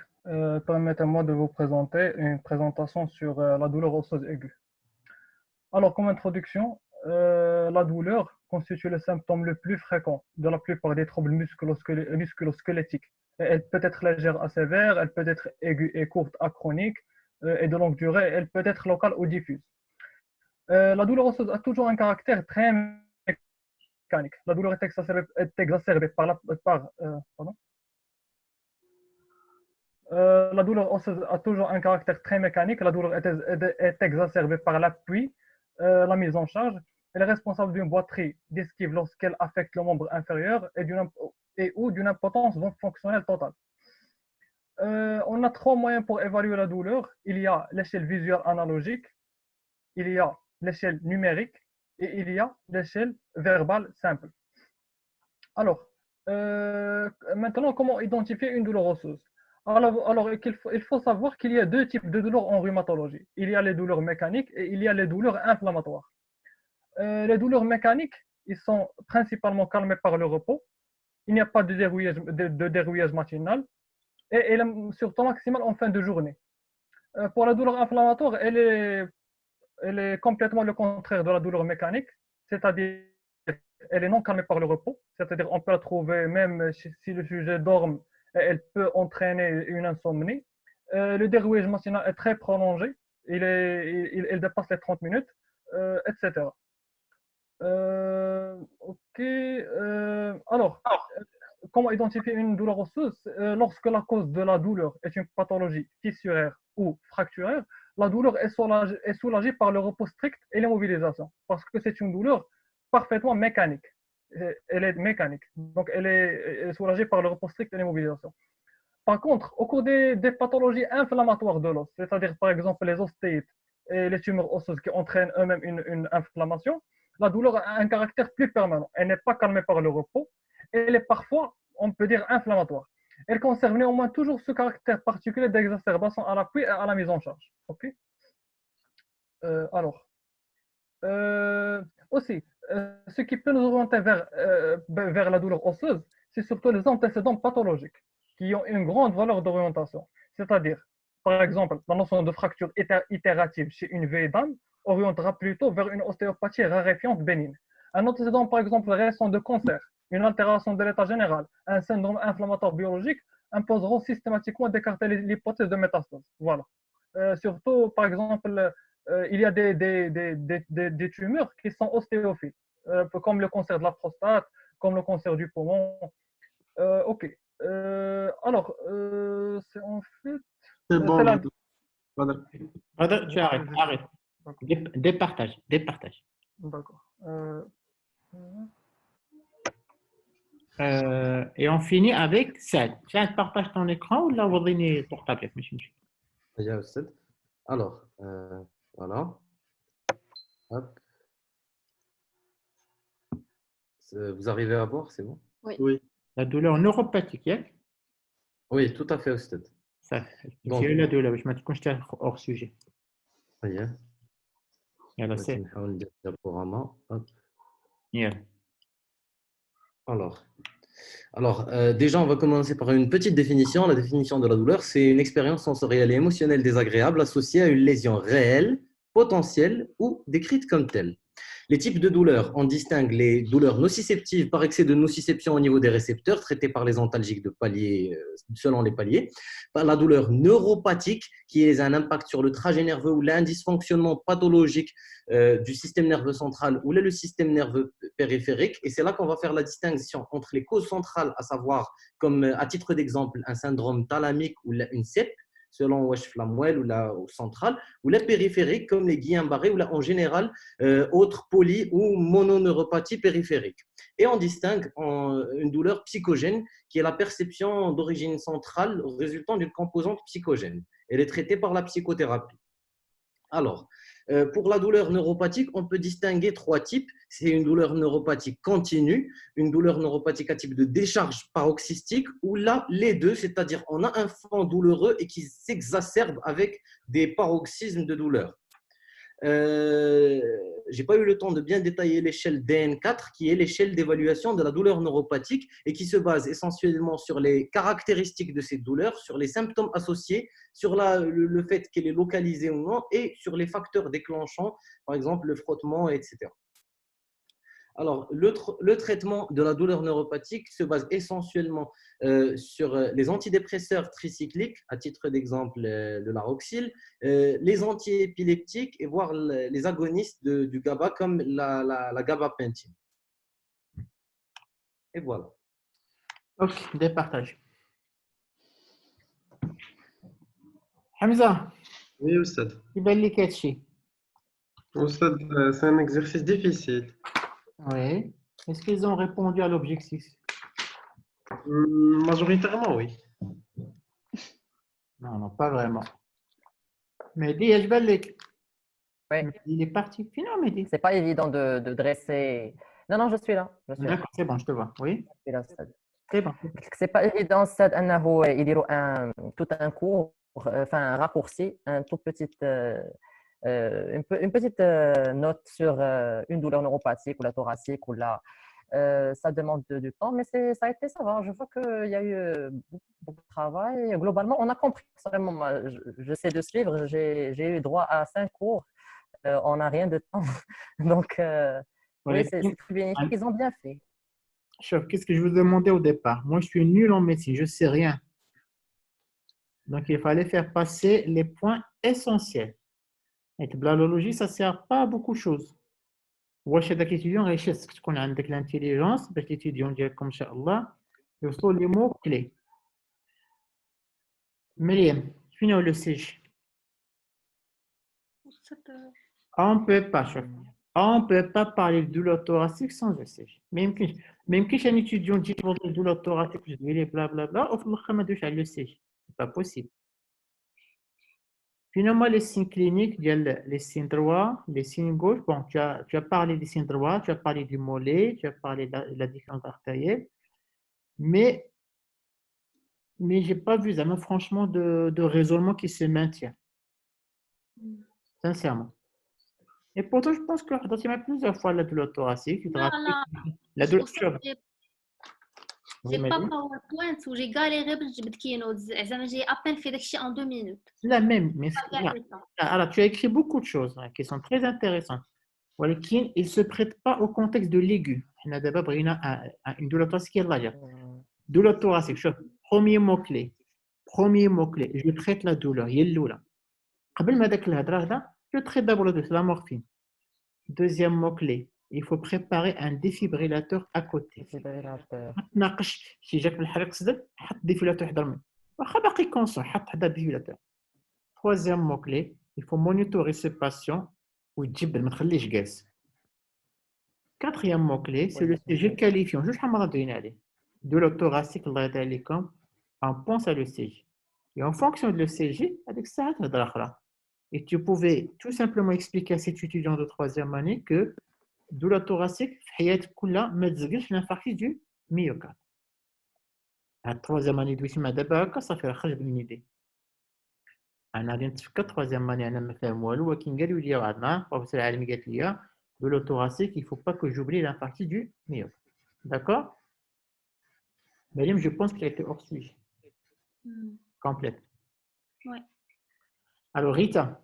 permettez-moi de vous présenter une présentation sur la douleur osseuse aiguë. Alors, comme introduction, la douleur constitue le symptôme le plus fréquent de la plupart des troubles musculo-squelettiques. Elle peut être légère à sévère, elle peut être aiguë et courte à chronique, et de longue durée, elle peut être locale ou diffuse. La douleur osseuse a toujours un caractère très mécanique. La douleur est exacerbée par la douleur osseuse a toujours un caractère très mécanique. La douleur est exacerbée par l'appui, la mise en charge. Elle est responsable d'une boiterie d'esquive lorsqu'elle affecte le membre inférieur ou d'une impotence fonctionnelle totale. On a 3 moyens pour évaluer la douleur. Il y a l'échelle visuelle analogique, il y a l'échelle numérique et il y a l'échelle verbale simple. Alors, maintenant, comment identifier une douleur osseuse? Alors il faut savoir qu'il y a 2 types de douleurs en rhumatologie. Il y a les douleurs mécaniques et il y a les douleurs inflammatoires. Les douleurs mécaniques, ils sont principalement calmés par le repos. Il n'y a pas de dérouillage matinal et sur temps maximal en fin de journée. Pour la douleur inflammatoire, elle est complètement le contraire de la douleur mécanique, c'est-à-dire elle est non calmée par le repos, c'est-à-dire on peut la trouver même si le sujet dorme, elle peut entraîner une insomnie. Le dérouillage matinal est très prolongé, il dépasse les 30 minutes, etc. Ok. Alors, comment identifier une douleur osseuse? Lorsque la cause de la douleur est une pathologie fissuraire ou fracturaire, la douleur est soulagée par le repos strict et l'immobilisation, parce que c'est une douleur parfaitement mécanique. Elle est mécanique, donc elle est soulagée par le repos strict et l'immobilisation. Par contre, au cours des pathologies inflammatoires de l'os, c'est-à-dire par exemple les ostéites et les tumeurs osseuses qui entraînent eux-mêmes une inflammation, la douleur a un caractère plus permanent. Elle n'est pas calmée par le repos, elle est parfois, on peut dire, inflammatoire. Elle conserve néanmoins toujours ce caractère particulier d'exacerbation à l'appui et à la mise en charge. Okay. Aussi, ce qui peut nous orienter vers la douleur osseuse, c'est surtout les antécédents pathologiques qui ont une grande valeur d'orientation. C'est-à-dire, par exemple, la notion de fracture itérative chez une vieille dame orientera plutôt vers une ostéopathie raréfiante bénigne. Un antécédent, par exemple, récent de cancer, une altération de l'état général, un syndrome inflammatoire biologique imposeront systématiquement d'écarter l'hypothèse de métastase. Voilà. Surtout, par exemple, il y a des tumeurs qui sont ostéophiles, comme le cancer de la prostate, comme le cancer du poumon. Ok. Alors, c'est en fait. C'est bon. Badr, tu arrêtes. Départage. D'accord. Et on finit avec Saad. Saad, partage ton écran ou là, vous donnez ton tablette, monsieur. Alors, voilà. Hop. Vous arrivez à voir, c'est bon? Oui. La douleur neuropathique, hein? Oui, tout à fait, Oustad. Ça, c'est la douleur, je m'attends que hors sujet. Oui. Yalla, c'est. Alors, déjà, on va commencer par une petite définition. La définition de la douleur, c'est une expérience sensorielle et émotionnelle désagréable associée à une lésion réelle, potentielle ou décrite comme telle. Les types de douleurs, on distingue les douleurs nociceptives par excès de nociception au niveau des récepteurs, traitées par les antalgiques de palier, selon les paliers. La douleur neuropathique, qui est un impact sur le trajet nerveux ou un dysfonctionnement pathologique du système nerveux central ou le système nerveux périphérique. Et c'est là qu'on va faire la distinction entre les causes centrales, à savoir, comme à titre d'exemple, un syndrome thalamique ou une CEP, selon la moelle ou la centrale, ou la périphérique, comme les Guillain-Barré, ou en général, autres poly- ou mononeuropathie périphérique. Et on distingue une douleur psychogène, qui est la perception d'origine centrale résultant d'une composante psychogène. Elle est traitée par la psychothérapie. Alors, pour la douleur neuropathique, on peut distinguer 3 types. C'est une douleur neuropathique continue, une douleur neuropathique à type de décharge paroxystique, ou là, les deux, c'est-à-dire on a un fond douloureux et qui s'exacerbe avec des paroxysmes de douleur. j'ai pas eu le temps de bien détailler l'échelle DN4, qui est l'échelle d'évaluation de la douleur neuropathique et qui se base essentiellement sur les caractéristiques de cette douleur, sur les symptômes associés, sur le fait qu'elle est localisée ou non et sur les facteurs déclenchants, par exemple le frottement, etc. Alors, le traitement de la douleur neuropathique se base essentiellement sur les antidépresseurs tricycliques, à titre d'exemple le Laroxyl, les antiépileptiques et voire les agonistes du GABA comme la gabapentine. Et voilà. Ok, départage. Hamza, Oui, Oustad. كيبان لك هادشي؟ Oustad, c'est un exercice difficile. Oui. Est-ce qu'ils ont répondu à l'objectif? Majoritairement, oui. Non, non, pas vraiment. Mehdi, اش بان لك؟ Ouais. Il est parti. Finalement, Mehdi. C'est pas évident de dresser. Non, non, je suis là. Je suis là. D'accord, c'est bon, je te vois. Oui, Je suis là, Stade. c'est bon. C'est pas évident, Stade, أنه يديروا tout un cours, enfin un raccourci, une petite note sur une douleur neuropathique ou la thoracique ou la. Ça demande du temps, mais ça a été ça va. Je vois qu'il y a eu beaucoup de travail. Globalement, on a compris. Vraiment, moi, j'essaie de suivre. J'ai eu droit à 5 cours. On n'a rien de temps. Donc, oui, c'est très bien écrit. Ils ont bien fait. Chef, qu'est-ce que je vous demandais au départ? Moi, je suis nul en médecine, je ne sais rien. Donc, il fallait faire passer les points essentiels. Et la biologie, ça ne sert pas à beaucoup de choses. واش هذاك étudiant غيشوف تكون عندك l'intelligence باش l'étudiant ديالكم ان شاء الله يوصلوا لي مو كلي. مريم فين هو لو سيج؟ On peut pas chef. On peut pas parler de douleur thoracique sans le siège. ما يمكنش un étudiant يجي يوصل douleur thoracique باش تقول لي بلا بلا بلا وفي الاخر ما دوش على لو سيج. C'est pas possible. Finalement, les signes cliniques, il y a les signes droits, les signes gauches. Bon, tu as parlé des signes droits, tu as parlé du mollet, tu as parlé de la différence artérielle, mais je n'ai pas vu jamais franchement de raisonnement qui se maintient, sincèrement. Et pourtant, je pense que tu as plusieurs fois la douleur thoracique. La douleur. J'ai pas PowerPoint ou j'ai galéré باش نجبد keynote زعما j'ai à peine fait داكشي en 2 minutes. La même, mais alors tu as écrit beaucoup de choses hein, qui sont très intéressantes. ولكن il se prête pas au contexte de l'aigu. حنا دابا بغينا une douleur thoracique اللارجة. Douleur thoracique, شوف premier mot clé, je traite la douleur هي الاولى. قبل ما داك الهضره هذا je traite d'abord la morphine. Deuxième mot clé, il faut préparer un défibrillateur à côté. ما تناقش شي جاك بالحريق صدر حط défibrillateur حدا منه واخا باقي كونسون حط حدا défibrillateur. Troisième mot clé, il faut monitorer ce patient ويتجبد ما تخليش جالس. Quatrième mot clé, c'est le CG qualifiant. جوج حمرات دوينا عليه. Douleur thoracique الله يرضي عليكم. On pense à le CG. Et en fonction de le CG, avec ça, et tu pouvais tout simplement expliquer à cet étudiant de troisième année que douleur thoracique, l'infarctus du myocarde. À la troisième année de ça fait une idée. أنا غادي نتفكر troisième année أنا ما فاهم والو ولكن قالوا لي واحد النهار البروفيسور العالمي قالت لي douleur thoracique, il ne faut pas que j'oublie l'infarctus du myocarde. D'accord? Mariam, je pense qu'il a été hors sujet. Complète. Ouais. Alors Rita,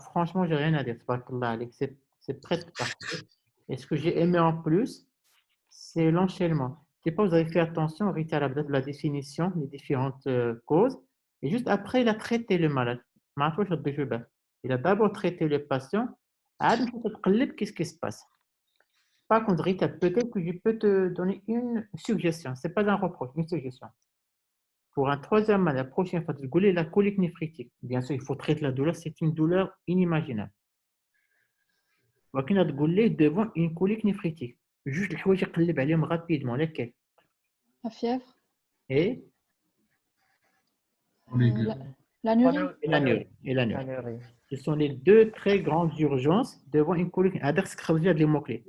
franchement, j'ai rien à dire. C'est presque parfait. Et ce que j'ai aimé en plus, c'est l'enchaînement. Je ne sais pas, vous avez fait attention, Rita, à la définition, les différentes causes. Et juste après, il a traité le malade. Il a d'abord traité le patient. Qu'est-ce qui se passe? Par contre, Rita, peut-être que je peux te donner une suggestion. Ce n'est pas un reproche, une suggestion. Pour un troisième malade, la prochaine fois, tu la colique néphritique. Bien sûr, il faut traiter la douleur, c'est une douleur inimaginable. On va devant une colique néphritique. Juste le choix, je rapidement. Lesquels? La fièvre. Et l'anurie. Et l'anurie. Ce sont les deux très grandes urgences devant une colique. Les mots-clés.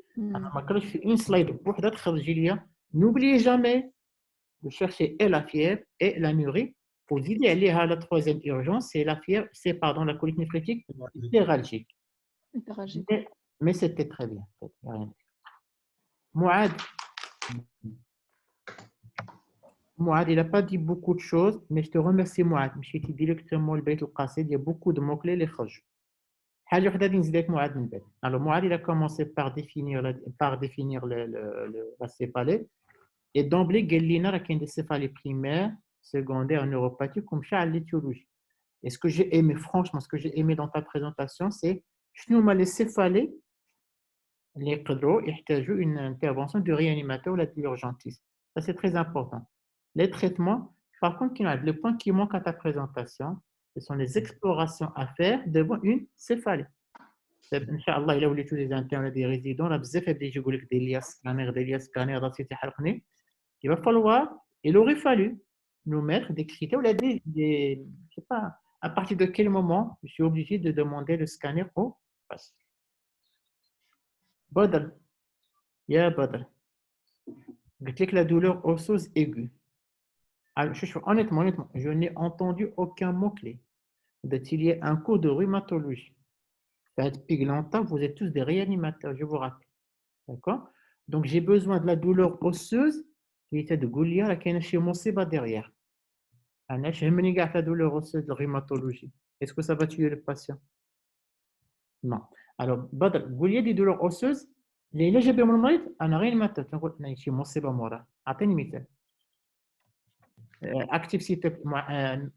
Une slide pour n'oubliez jamais de chercher et la fièvre et l'anurie Pour dire la troisième urgence, c'est la colique néphrétique hémorragique. Hyperragique. Mais c'était très bien. Mouad, il n'a pas dit beaucoup de choses, mais je te remercie, Mouad. Je suis directement le Beit al-Qasid. Il y a beaucoup de mots-clés, les khoj. حاجة وحدة اللي نزيدك Mouad من بعد. Alors, Mouad, il a commencé par définir la céphalée. Et d'emblée, قال لنا راه كاين des céphalées primaires, secondaires, neuropathiques, comme ça à l'étiologie. Et ce que j'ai aimé, franchement, ce que j'ai aimé dans ta présentation, c'est شنو les céphalées اللي يقدروا يحتاجوا une intervention du réanimateur ou de l'urgentiste. Ça, c'est très important. Les traitements, par contre, le point qui manque à ta présentation, ce sont les explorations à faire devant une céphalée. Inch'Allah, il a voulu tous les internes des résidents, là, bzaf يبدا يجي يقول لك دير لي سكانير راسي تيحرقني. Il va falloir, il aurait fallu nous mettre des critères, je sais pas, à partir de quel moment je suis obligé de demander le scanner au patient. Badr, ya Badr, قلت لك la douleur osseuse aiguë. Alors, honnêtement, je n'ai entendu aucun mot-clé. Il y a un cours de rhumatologie. Depuis longtemps, vous êtes tous des réanimateurs, je vous rappelle. D'accord? Donc, j'ai besoin de la douleur osseuse qui était de Goulia, qui est chez Mosiba derrière. La douleur osseuse de rhumatologie. Est-ce que ça va tuer le patient? Non. Alors, Badr, Goulia des douleurs osseuses, les j'ai bien mon mari, un réanimateur. Tu vois, chez Mosiba Mora. Attends une minute. Active s'il te plaît.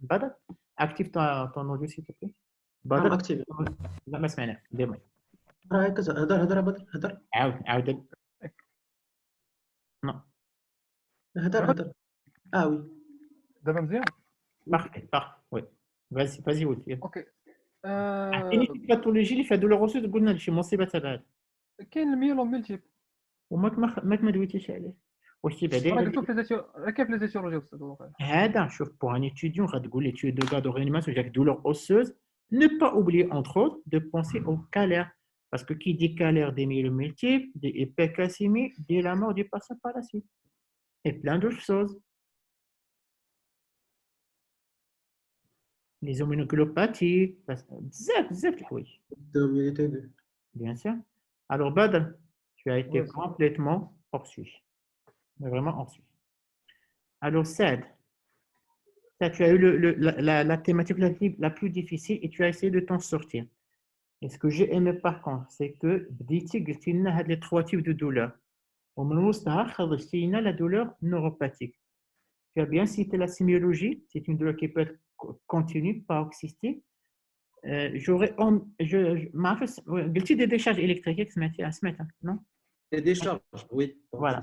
Badr, active ton audio s'il te plaît. نعم اكتيفي. لا ما سمعنا ديما. راه هكا هضر بدر هضر. عاود. Non. هضر. وي. دابا مزيان. Parfait. Oui. Vas-y, oui. اوكي. عطيني في الباثولوجي اللي فيها دولور اوسيس قلنا شي مصيبه تبع هذا. كاين الميلوم ملتيب. وماك ما دويتيش عليه. واش تيبعدي؟ راه قلتو كيف لي زيتيولوجي استاذ. هذا شوف pour un étudiant غتقول لي tu es de gars de réanimation avec douleur osseuse. Ne pas oublier, entre autres, de penser au calaire. Parce que qui dit calaire des myélomes multiples, des hypercalcémies, dit la mort du patient par la suite. Et plein d'autres choses. Les immunoglobulopathies, bzaf الحوايج. Bien sûr. Alors, Badr, tu as été complètement hors sujet. Mais vraiment hors sujet. Alors, Saad, tu as eu la thématique la plus difficile et tu as essayé de t'en sortir. Et ce que j'ai aimé par contre, c'est que tu as les trois types de douleurs. Au moment où la douleur neuropathique. Tu as bien cité la sémiologie, c'est une douleur qui peut être continue, paroxystique. J'aurais. Des décharges électriques, non? Des décharges, oui. Voilà,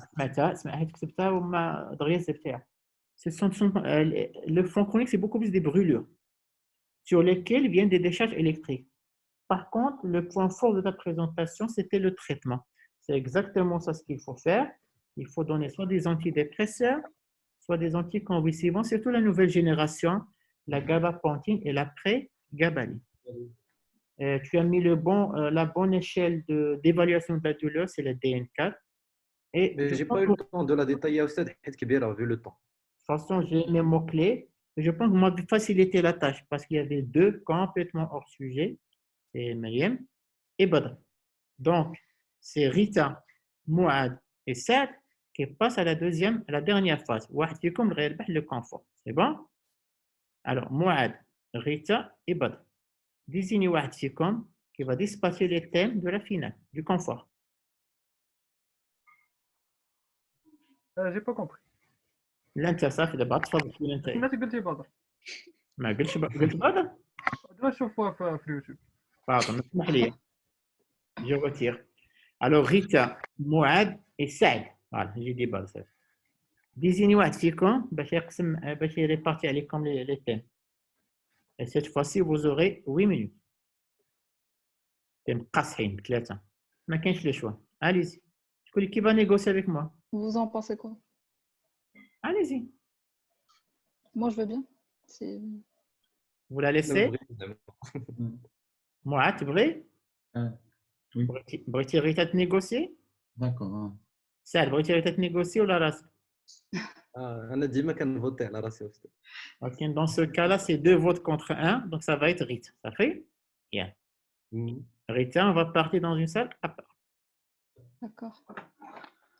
le fond chronique, c'est beaucoup plus des brûlures sur lesquelles viennent des décharges électriques. Par contre, le point fort de ta présentation, c'était le traitement. C'est exactement ça ce qu'il faut faire. Il faut donner soit des antidépresseurs, soit des anticonvulsivants, surtout la nouvelle génération, la gabapentin et la pré-gabaline. Tu as mis la bonne échelle d'évaluation de la douleur, c'est le DN4. Mais je n'ai pas eu le temps de la détailler au stade, vu le temps. De toute façon, j'ai mes mots-clés. Je pense que moi, de faciliter la tâche parce qu'il y avait deux complètement hors sujet. C'est Mariam et Badr. Donc, c'est Rita, Mouad et Saad qui passent à la dernière phase. Le confort. C'est bon? Alors, Mouad, Rita et Badr. Désignez واحد فيكم qui va dispatcher les thèmes de la finale, du confort. J'ai pas compris. لا انت صافي دابا تفضل شنو انت. سمعتي قلتي بدر. ما قلت بدر. دابا نشوفوها في اليوتيوب. Pardon, اسمح لي. Je retire. Alors Rita, Mouad et Saad. Voilà, j'ai dit Badr. Désignez واحد فيكم باش يريبارتي عليكم les thèmes. Et cette fois-ci, vous aurez 8 minutes. مقاصحين ثلاثة. ما كاينش le choix. Allez-y. Qui va négocier avec moi? Vous en pensez quoi? Allez-y. Moi, je veux bien. Vous la laissez? Moi, tu veux? Oui. Briti Rita te négocier? D'accord. Ça, Briti Rita te négocier ou la race? أنا ديما كنفوتي على راسي أستاذ. Ok, dans ce cas-là, c'est 2 votes contre 1, donc ça va être Rita. Ça fait? Bien. Rita, on va partir dans une salle à part. D'accord.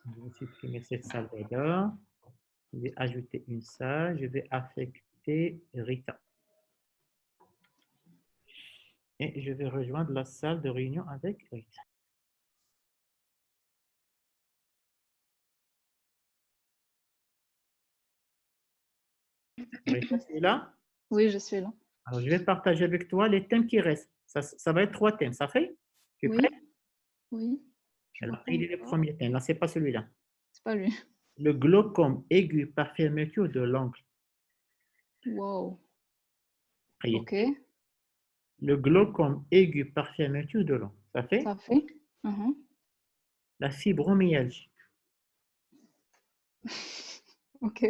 Je vais supprimer cette salle d'abord. Je vais ajouter une salle. Je vais affecter Rita. Et je vais rejoindre la salle de réunion avec Rita. Rita, tu es là? Oui, je suis là. Alors, je vais partager avec toi les thèmes qui restent. Ça va être 3 thèmes. Ça fait? Tu es Oui. prêt? Oui. Je Alors, vois pas il est le encore. premier thème. Là, ce n'est pas celui-là. C'est pas lui. Le glaucome aigu par fermeture de l'angle. Wow. Ça y est. Ok. Le glaucome aigu par fermeture de l'angle. Ça fait? Ça fait. Mhm. La fibromyalgie. Ok.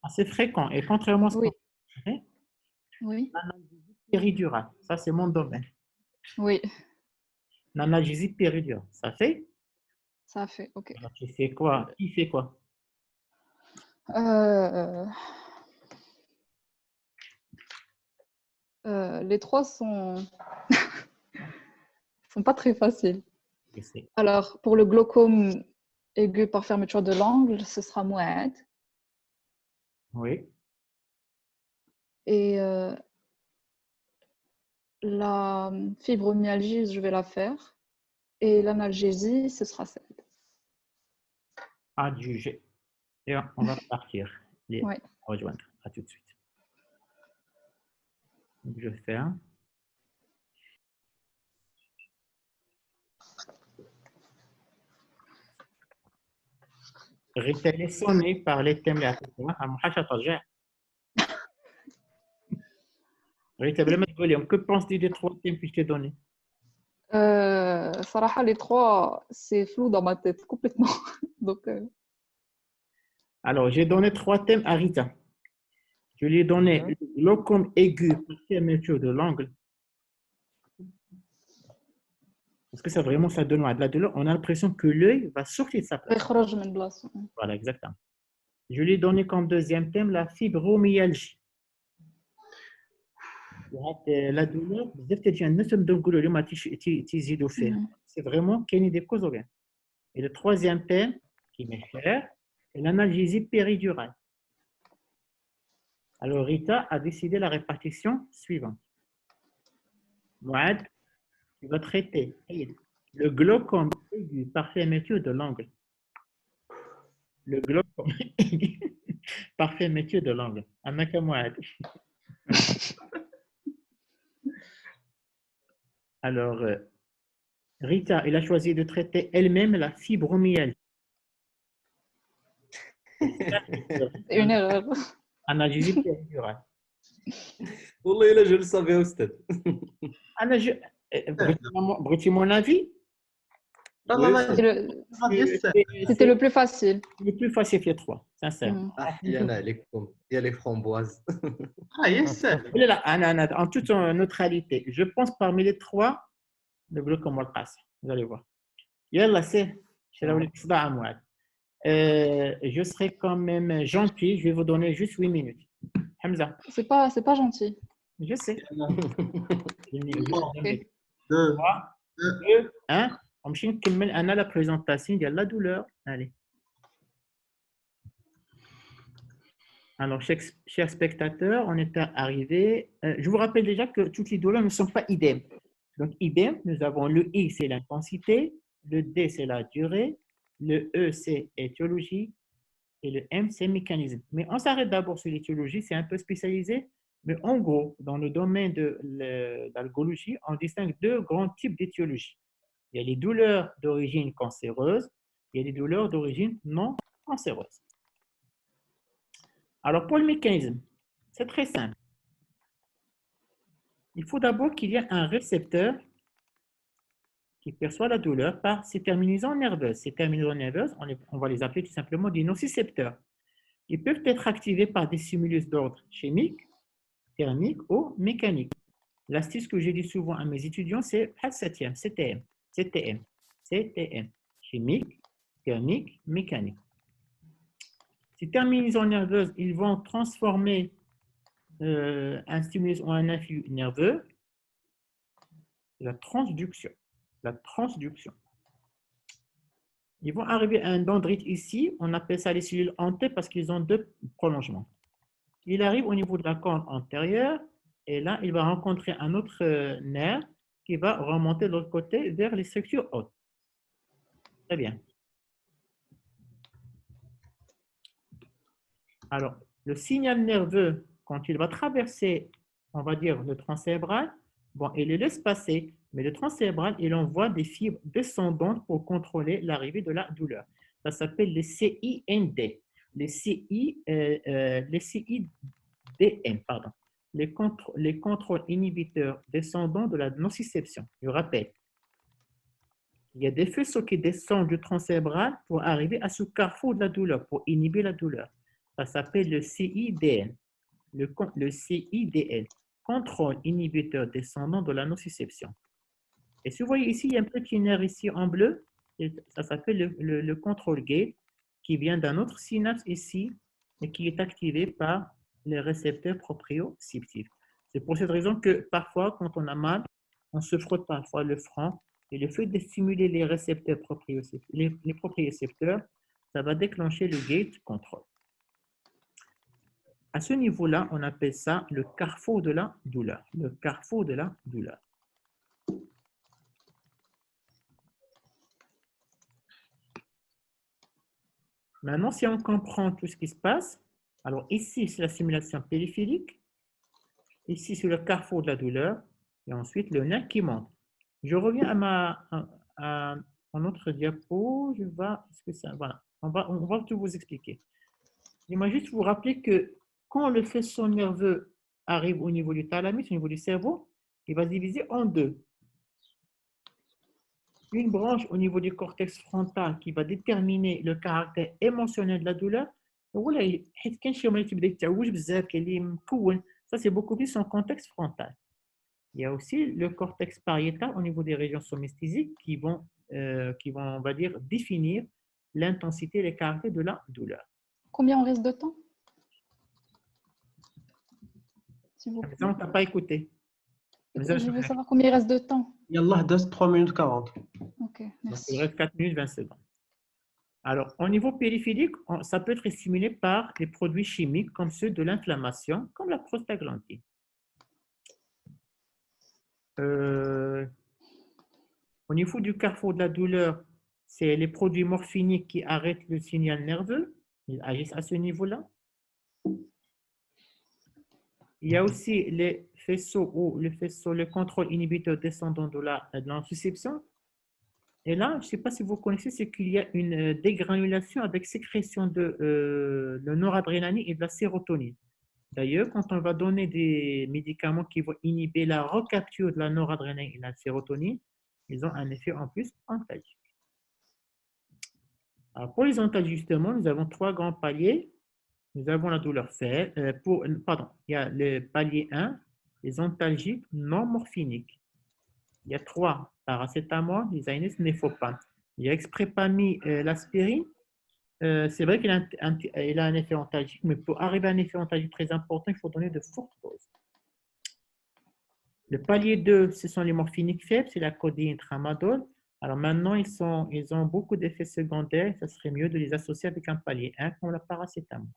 Assez fréquent. Et contrairement à ce Oui. qu'on fait, Oui. l'analgésie péridurale. Ça, c'est mon domaine. Oui. L'analgésie péridurale. Ça fait? Ça fait. Ok. Alors, tu fais quoi? Qui fait quoi? Les 3 sont pas très faciles. Je sais. Alors, pour le glaucome aigu par fermeture de l'angle, ce sera Mouad. Oui. Et la fibromyalgie, je vais la faire. Et l'analgésie, ce sera celle. Adjugé. Et on va partir. Les Ouais. rejoindre. À tout de suite. Donc, je ferme. Rita est sonnée par les thèmes là. Rita, que penses-tu des 3 thèmes que je t'ai donnés? Sarah, les 3, c'est flou dans ma tête, complètement. Donc, Alors, j'ai donné 3 thèmes à Rita. Je lui ai donné le glaucome aigu par fermeture de l'angle. Parce que ça vraiment, ça donne de la douleur. On a l'impression que l'œil va sortir de sa place. Voilà, exactement. Je lui ai donné comme deuxième thème la fibromyalgie. La douleur, c'est vraiment qu'il y a des causes. Et le troisième thème, qui m'est cher, c'est l'analgésie péridurale. Alors, Rita a décidé la répartition suivante. Mouad, tu vas traiter le glaucome aigu par fermeture de l'angle. Le glaucome aigu par fermeture de l'angle. Amaka Mouad. Alors, Rita, elle a choisi de traiter elle-même la fibromyalgie. c'est une erreur. Analgésie péridurale. والله إلا je le savais أستاذ. Brûtis mon avis? C'était le plus facile. Le plus facile que les 3, sincèrement. أحيانا عليكم يا les framboises. En toute neutralité, je pense parmi les 3, le glaucome والقاص. Vous allez voir. Yalla, c'est je serai quand même gentil. Je vais vous donner juste 8 minutes. Hamza. C'est pas gentil. Je sais. 2, 2, 1. On a la présentation de la douleur. Allez. Alors, chers spectateurs, on est arrivé. Je vous rappelle déjà que toutes les douleurs ne sont pas idem. Donc, idem, nous avons le I, c'est l'intensité, le D, c'est la durée, le E, c'est étiologie, et le M, c'est mécanisme. Mais on s'arrête d'abord sur l'étiologie, c'est un peu spécialisé. Mais en gros, dans le domaine de l'algologie, on distingue 2 grands types d'étiologie. Il y a les douleurs d'origine cancéreuse, il y a les douleurs d'origine non cancéreuse. Alors, pour le mécanisme, c'est très simple. Il faut d'abord qu'il y ait un récepteur qui perçoit la douleur par ces terminaisons nerveuses. Ces terminaisons nerveuses, on va les appeler tout simplement des nocicepteurs. Ils peuvent être activés par des stimulus d'ordre chimique, thermique ou mécanique. L'astuce que je dis souvent à mes étudiants, c'est CTM, chimique, thermique, mécanique. Ces terminaisons nerveuses, ils vont transformer un stimulus en un influx nerveux. La transduction. La transduction. Ils vont arriver à un dendrite ici. On appelle ça les cellules hantées parce qu'ils ont deux prolongements. Il arrive au niveau de la corne antérieure et là, il va rencontrer un autre nerf qui va remonter de l'autre côté vers les structures hautes. Très bien. Alors, le signal nerveux, quand il va traverser, on va dire, le tronc cérébral, bon, il le laisse passer, mais le tronc cérébral, il envoie des fibres descendantes pour contrôler l'arrivée de la douleur. Ça s'appelle les CIND, les CIDN, pardon. Les contrôles inhibiteurs descendants de la nociception. Je rappelle, il y a des faisceaux qui descendent du tronc cérébral pour arriver à ce carrefour de la douleur, pour inhiber la douleur. Ça s'appelle le CIDN. Le CIDN, contrôle inhibiteur descendant de la nociception. Et si vous voyez ici, il y a un petit nerf ici en bleu, et ça s'appelle le contrôle gate, qui vient d'un autre synapse ici, et qui est activé par les récepteurs proprioceptifs. C'est pour cette raison que parfois, quand on a mal, on se frotte parfois le front, et le fait de stimuler les récepteurs propriocepteurs, les propriocepteurs, ça va déclencher le gate control. À ce niveau-là, on appelle ça le carrefour de la douleur. Le carrefour de la douleur. Maintenant, si on comprend tout ce qui se passe, alors ici, c'est la stimulation périphérique. Ici, c'est le carrefour de la douleur. Et ensuite, le nerf qui monte. Je reviens à un autre diapo. Voilà. On va tout vous expliquer. J'aimerais juste vous rappeler que quand le faisceau nerveux arrive au niveau du thalamus, au niveau du cerveau, il va se diviser en deux. Une branche au niveau du cortex frontal qui va déterminer le caractère émotionnel de la douleur. Ça, c'est beaucoup plus son contexte frontal. Il y a aussi le cortex pariétal au niveau des régions somesthésiques qui vont, on va dire, définir l'intensité et les caractères de la douleur. Combien on reste de temps? S'il vous plaît. On t'a pas écouté. Je veux savoir combien il reste de temps. Yallah, das 3 minutes 40. Ok, merci. Il reste 4 minutes 20 secondes. Alors, au niveau périphérique, ça peut être stimulé par des produits chimiques comme ceux de l'inflammation, comme la prostaglandine. Au niveau du carrefour de la douleur, c'est les produits morphiniques qui arrêtent le signal nerveux. Ils agissent à ce niveau-là. Il y a aussi les faisceaux ou le contrôle inhibiteur descendant de la nociception. Et là, je ne sais pas si vous connaissez, c'est qu'il y a une dégranulation avec sécrétion de la noradrénaline et de la sérotonine. D'ailleurs, quand on va donner des médicaments qui vont inhiber la recapture de la noradrénaline et de la sérotonine, ils ont un effet en plus antalgique. Alors, pour les antalgiques, justement, nous avons 3 grands paliers. Nous avons la douleur faible. Il y a le palier 1, les antalgiques non morphiniques. Il y a 3, paracétamol, l'isaïnès, néphopam. Il y a exprès-parmi l'aspirine. C'est vrai qu'il a un effet antalgique, mais pour arriver à un effet antalgique très important, il faut donner de fortes doses. Le palier 2, ce sont les morphiniques faibles, c'est la codéine, tramadol. Alors maintenant, ils ont beaucoup d'effets secondaires. Ça serait mieux de les associer avec un palier 1 comme la paracétamol.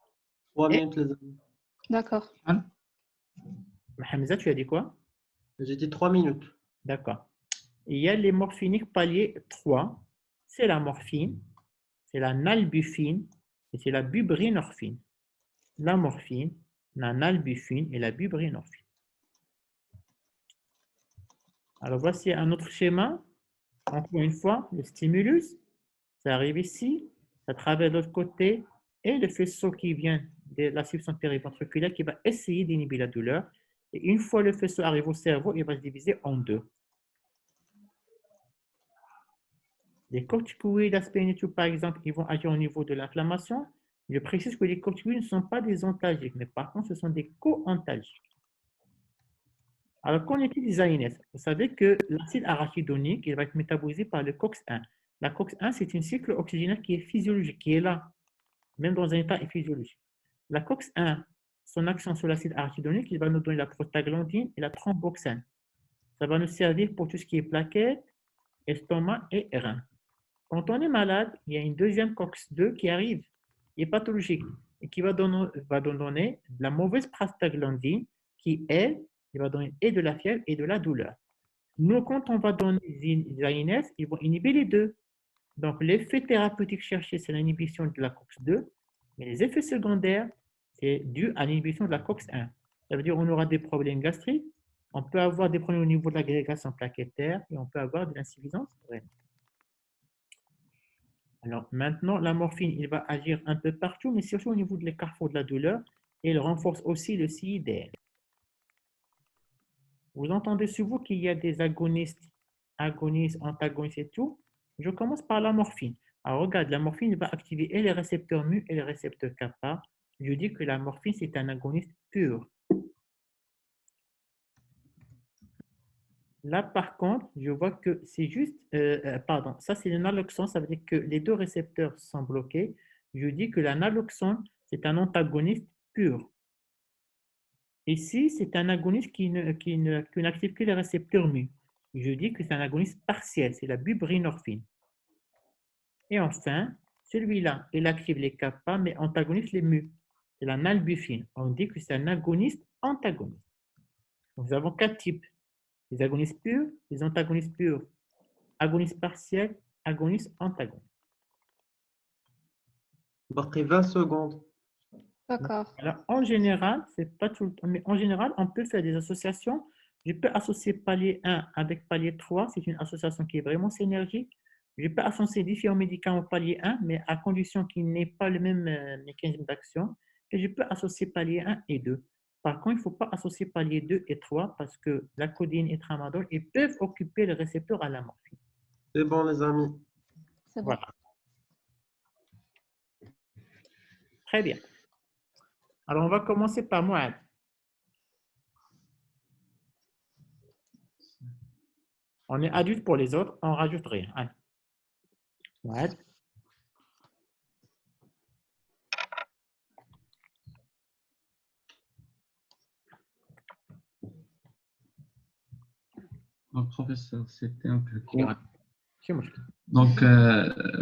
3 minutes, les amis. D'accord. Hamza, tu as dit quoi? J'ai dit 3 minutes. D'accord. Il y a les morphiniques palier 3. C'est la morphine, c'est la nalbuphine et c'est la buprenorphine. La morphine, la nalbuphine et la buprenorphine. Alors, voici un autre schéma. Encore une fois, le stimulus, ça arrive ici, ça traverse de l'autre côté et le faisceau qui vient de la substance périventriculaire qui va essayer d'inhiber la douleur. Et une fois le faisceau arrive au cerveau, il va se diviser en deux. Les corticoïdes, l'aspirinétine, par exemple, ils vont agir au niveau de l'inflammation. Je précise que les corticoïdes ne sont pas des antalgiques, mais par contre, ce sont des co-antalgiques. Alors, qu'en est-il des ANS? Vous savez que l'acide arachidonique, il va être métabolisé par le COX-1. La COX-1, c'est une cycle oxygénaire qui est physiologique, qui est là. même dans un état physiologique. La COX-1, son action sur l'acide arachidonique, il va nous donner la prostaglandine et la thromboxane. Ça va nous servir pour tout ce qui est plaquettes, estomac et rein. Quand on est malade, il y a une deuxième COX-2 qui arrive, qui est pathologique, et qui va donner de la mauvaise prostaglandine, qui, elle, il va donner et de la fièvre et de la douleur. Nous, quand on va donner les AINS, ils vont inhiber les deux. Donc, l'effet thérapeutique cherché, c'est l'inhibition de la COX-2, mais les effets secondaires, c'est dû à l'inhibition de la COX-1. Ça veut dire qu'on aura des problèmes gastriques, on peut avoir des problèmes au niveau de l'agrégation plaquettaire et on peut avoir de l'insuffisance rénale. Alors, maintenant, la morphine, il va agir un peu partout, mais surtout au niveau de carrefours de la douleur, et il renforce aussi le CIDR. Vous entendez souvent qu'il y a des agonistes, antagonistes et tout. Je commence par la morphine. Alors, regarde, la morphine va activer et les récepteurs mu et les récepteurs kappa. Je dis que la morphine, c'est un agoniste pur. Là, par contre, je vois que c'est juste, pardon, ça c'est le naloxone, ça veut dire que les deux récepteurs sont bloqués. Je dis que la naloxone, c'est un antagoniste pur. Ici, c'est un agoniste qui n'active que les récepteurs mu. Je dis que c'est un agoniste partiel, c'est la buprenorphine. Et enfin, celui-là, il active les kappa, mais antagonise les mu. C'est la nalbuphine. On dit que c'est un agoniste antagoniste. Donc, nous avons 4 types. Les agonistes purs, les antagonistes purs, agonistes partiels, agonistes antagonistes. باقي 20 secondes. D'accord. Alors, en général, c'est pas tout le temps, mais en général, on peut faire des associations. Je peux associer palier 1 avec palier 3, c'est une association qui est vraiment synergique. Je peux associer différents médicaments au palier 1, mais à condition qu'il n'ait pas le même mécanisme d'action. Et je peux associer palier 1 et 2. Par contre, il ne faut pas associer palier 2 et 3 parce que la codéine et tramadol ils peuvent occuper le récepteur à la morphine. C'est bon, les amis. C'est bon. Voilà. Très bien. Alors, on va commencer par Moad. On est adulte pour les autres, on rajoute rien. Allez. Moad. Donc, professeur, c'était un peu court. C'est moi. Donc,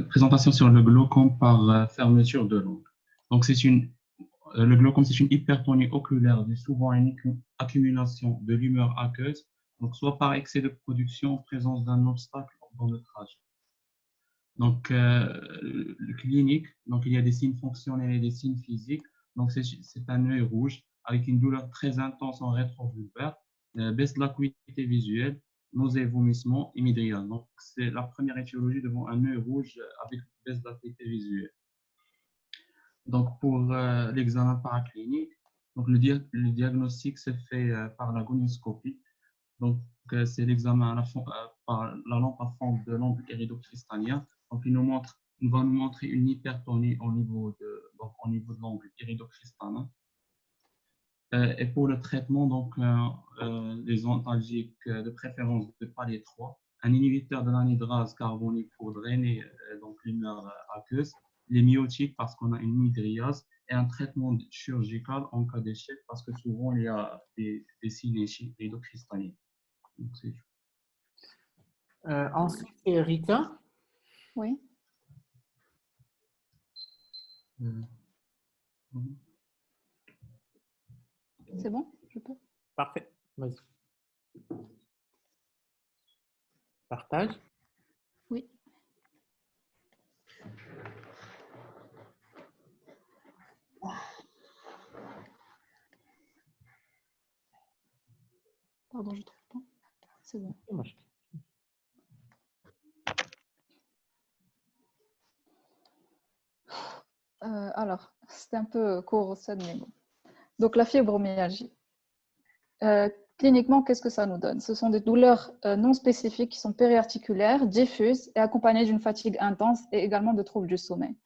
présentation sur le glaucome par fermeture de l'ongle. Donc, le glaucome, c'est une hypertonie oculaire due souvent à une accumulation de l'humeur aqueuse, donc soit par excès de production en présence d'un obstacle dans le trajet. Donc, le clinique, donc il y a des signes fonctionnels et des signes physiques. Donc, c'est un œil rouge avec une douleur très intense en rétrovulvaire, baisse de l'acuité visuelle, nausées, vomissements et midriase. Donc, c'est la première étiologie devant un œil rouge avec baisse de l'acuité visuelle. Donc, pour l'examen paraclinique, donc le diagnostic se fait par la gonioscopie. Donc, c'est l'examen par la lampe à fond de l'angle iridocristallien. Donc, il va nous montrer une hypertonie au niveau de l'angle iridocristallin. Et pour le traitement, donc, les antalgiques de préférence de palier 3, un inhibiteur de l'anhydrase carbonique pour drainer donc l'humeur aqueuse, les myotiques parce qu'on a une midriase et un traitement chirurgical en cas d'échec parce que souvent il y a des signes iridocristallins. Donc, c'est tout. Ensuite, c'est Rita. Oui. C'est bon? Je peux? Parfait. Vas-y. Partage. Oui. Pardon, je trouve pas. C'est bon. Alors, c'est un peu court ça, mais bon. Donc, la fibromyalgie. Cliniquement, qu'est-ce que ça nous donne? Ce sont des douleurs non spécifiques qui sont périarticulaires, diffuses et accompagnées d'une fatigue intense et également de troubles du sommeil.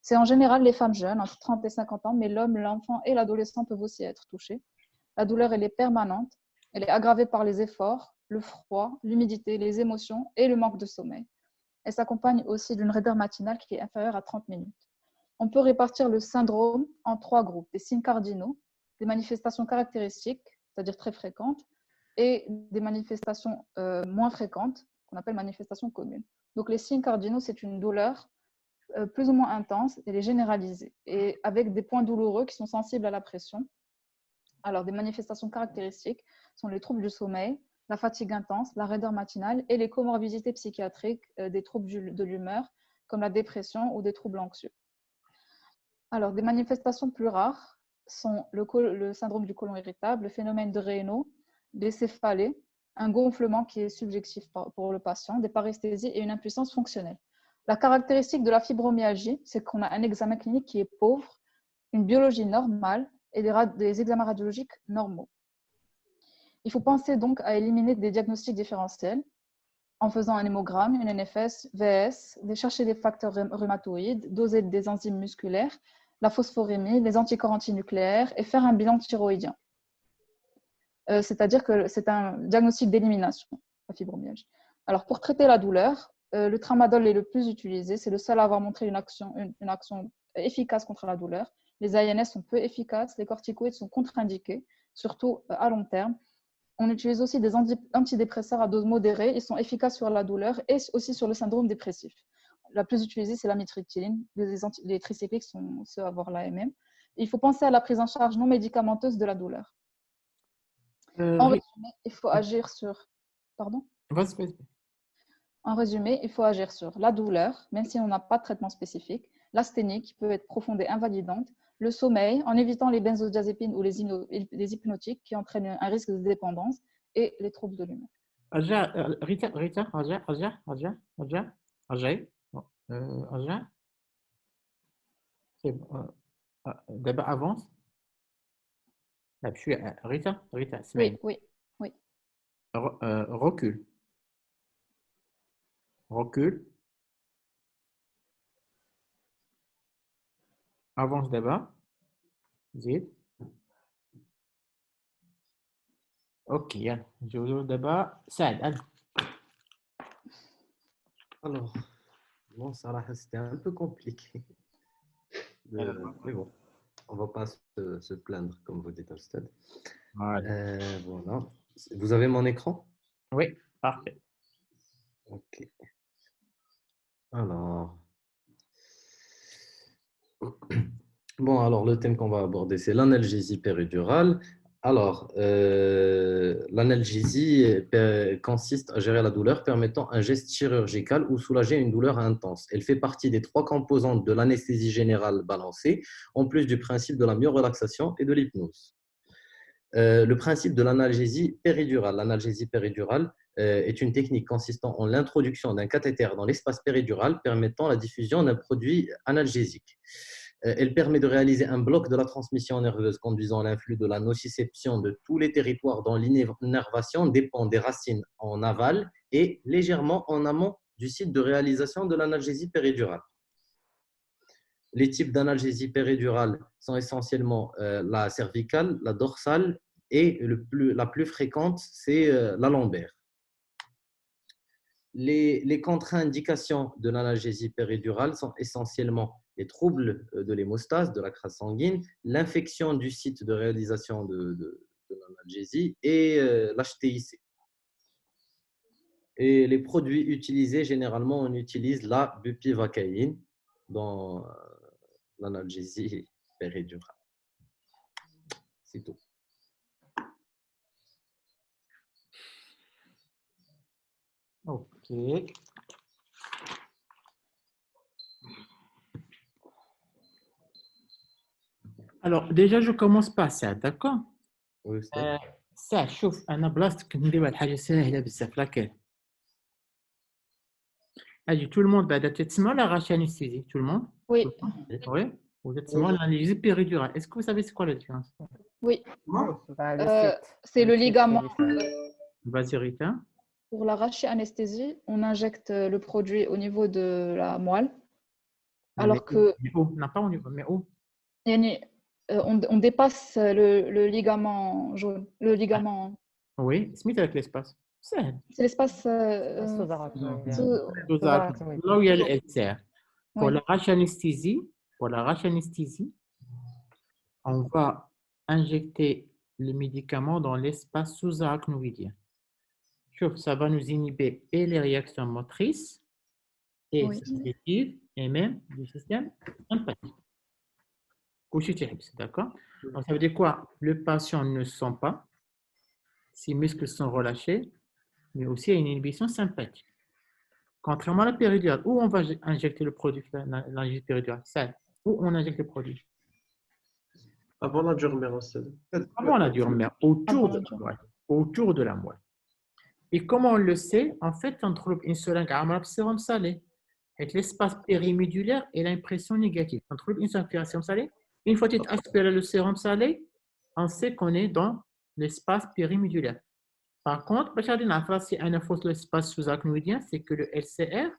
C'est en général les femmes jeunes, entre 30 et 50 ans, mais l'homme, l'enfant et l'adolescent peuvent aussi être touchés. La douleur, elle est permanente. Elle est aggravée par les efforts, le froid, l'humidité, les émotions et le manque de sommeil. Elle s'accompagne aussi d'une raideur matinale qui est inférieure à 30 minutes. on peut répartir le syndrome en 3 groupes, des signes cardinaux, des manifestations caractéristiques, c'est-à-dire très fréquentes, et des manifestations moins fréquentes, qu'on appelle manifestations communes. Donc, les signes cardinaux, c'est une douleur plus ou moins intense, elle est généralisée, et avec des points douloureux qui sont sensibles à la pression. Alors, des manifestations caractéristiques sont les troubles du sommeil, la fatigue intense, la raideur matinale et les comorbidités psychiatriques, des troubles de l'humeur, comme la dépression ou des troubles anxieux. Alors, des manifestations plus rares sont le syndrome du côlon irritable, le phénomène de Raynaud, des céphalées, un gonflement qui est subjectif pour le patient, des paresthésies et une impuissance fonctionnelle. La caractéristique de la fibromyalgie, c'est qu'on a un examen clinique qui est pauvre, une biologie normale et des examens radiologiques normaux. Il faut penser donc à éliminer des diagnostics différentiels en faisant un hémogramme, une NFS, VS, chercher des facteurs rhumatoïdes, doser des enzymes musculaires, la phosphorémie, les anticorps antinucléaires et faire un bilan thyroïdien. C'est-à-dire que c'est un diagnostic d'élimination, la fibromyalgie. Alors, pour traiter la douleur, le tramadol est le plus utilisé. C'est le seul à avoir montré une action efficace contre la douleur. Les ANS sont peu efficaces. Les corticoïdes sont contre-indiqués, surtout à long terme. On utilise aussi des antidépresseurs à dose modérée. Ils sont efficaces sur la douleur et aussi sur le syndrome dépressif. La plus utilisée, c'est la mitriptyline. Les tricycliques sont ceux à avoir l'AMM. Il faut penser à la prise en charge non médicamenteuse de la douleur. En résumé, il faut agir sur... Pardon ? En résumé, il faut agir sur la douleur, même si on n'a pas de traitement spécifique, l'asthénie qui peut être profonde et invalidante, le sommeil en évitant les benzodiazépines ou les hypnotiques qui entraînent un risque de dépendance et les troubles de l'humeur. Rita, d'abord avance. Rita, Oui. recule. Avance d'abord. Zid. Ok, je vous d'abord. Saad. Alors, bon, ça c'était un peu compliqué. Mais bon, on ne va pas se plaindre, comme vous dites, Alstad. Voilà. Vous avez mon écran? Oui, parfait. Ok. Alors, alors le thème qu'on va aborder, c'est l'analgésie péridurale. Alors, l'analgésie consiste à gérer la douleur permettant un geste chirurgical ou soulager une douleur intense. Elle fait partie des 3 composantes de l'anesthésie générale balancée, en plus du principe de la myorelaxation et de l'hypnose. Le principe de l'analgésie péridurale. L'analgésie péridurale est une technique consistant en l'introduction d'un cathéter dans l'espace péridural permettant la diffusion d'un produit analgésique. Elle permet de réaliser un bloc de la transmission nerveuse conduisant à l'influx de la nociception de tous les territoires dont l'innervation dépend des racines en aval et légèrement en amont du site de réalisation de l'analgésie péridurale. Les types d'analgésie péridurale sont essentiellement la cervicale, la dorsale et la plus fréquente, c'est la lombaire. Les contre-indications de l'analgésie péridurale sont essentiellement les troubles de l'hémostase, de la crasse sanguine, l'infection du site de réalisation de l'analgésie et l'HTIC. Et les produits utilisés, généralement, on utilise la bupivacaïne dans l'analgésie péridurale. C'est tout. Ok. Alors, déjà, je commence par ça, d'accord? Oui, ça, شوف أنا بلاصتك ندير واحد الحاجة ساهلة بزاف لاكان. أجي tout le monde بعدا تسمع la rachianesthésie, tout le monde? Oui. Oui. Vous êtes l'analgésie péridurale. Est-ce que vous savez c'est quoi la différence? Oui. C'est le ligament. Vas-y, Rita. Pour la rachianesthésie, on injecte le produit au niveau de la moelle. Alors que. Mais où? Non, pas au niveau, mais où? On dépasse le ligament jaune. Le ligament. Oui, Smith avec l'espace. C'est l'espace. Là où il y a le LCR. Pour la rachianesthésie, pour la rachanesthésie, on va injecter le médicament dans l'espace sous-arachnoïdien. Ça va nous inhiber et les réactions motrices et Oui. sensitives et même du système sympathique. D'accord? Donc, ça veut dire quoi? Le patient ne sent pas, ses muscles sont relâchés, mais aussi il y a une inhibition sympathique. Contrairement à la péridurale, où on va injecter le produit, l'injecte péridurale, ça, où on injecte le produit? Avant la durée, c'est Avant la dure mère, autour Avant de la la dure. moelle. Autour de la moelle. Et comment on le sait? En fait, on trouve une seringue à sérum salé. Avec l'espace périmédulaire et l'impression négative. On trouve une seringue à sérum salé. Une fois que tu aspires le sérum salé, on sait qu'on est dans l'espace périmédulaire. Par contre, si on a fausse l'espace sous-arachnoïdien, c'est que le LCR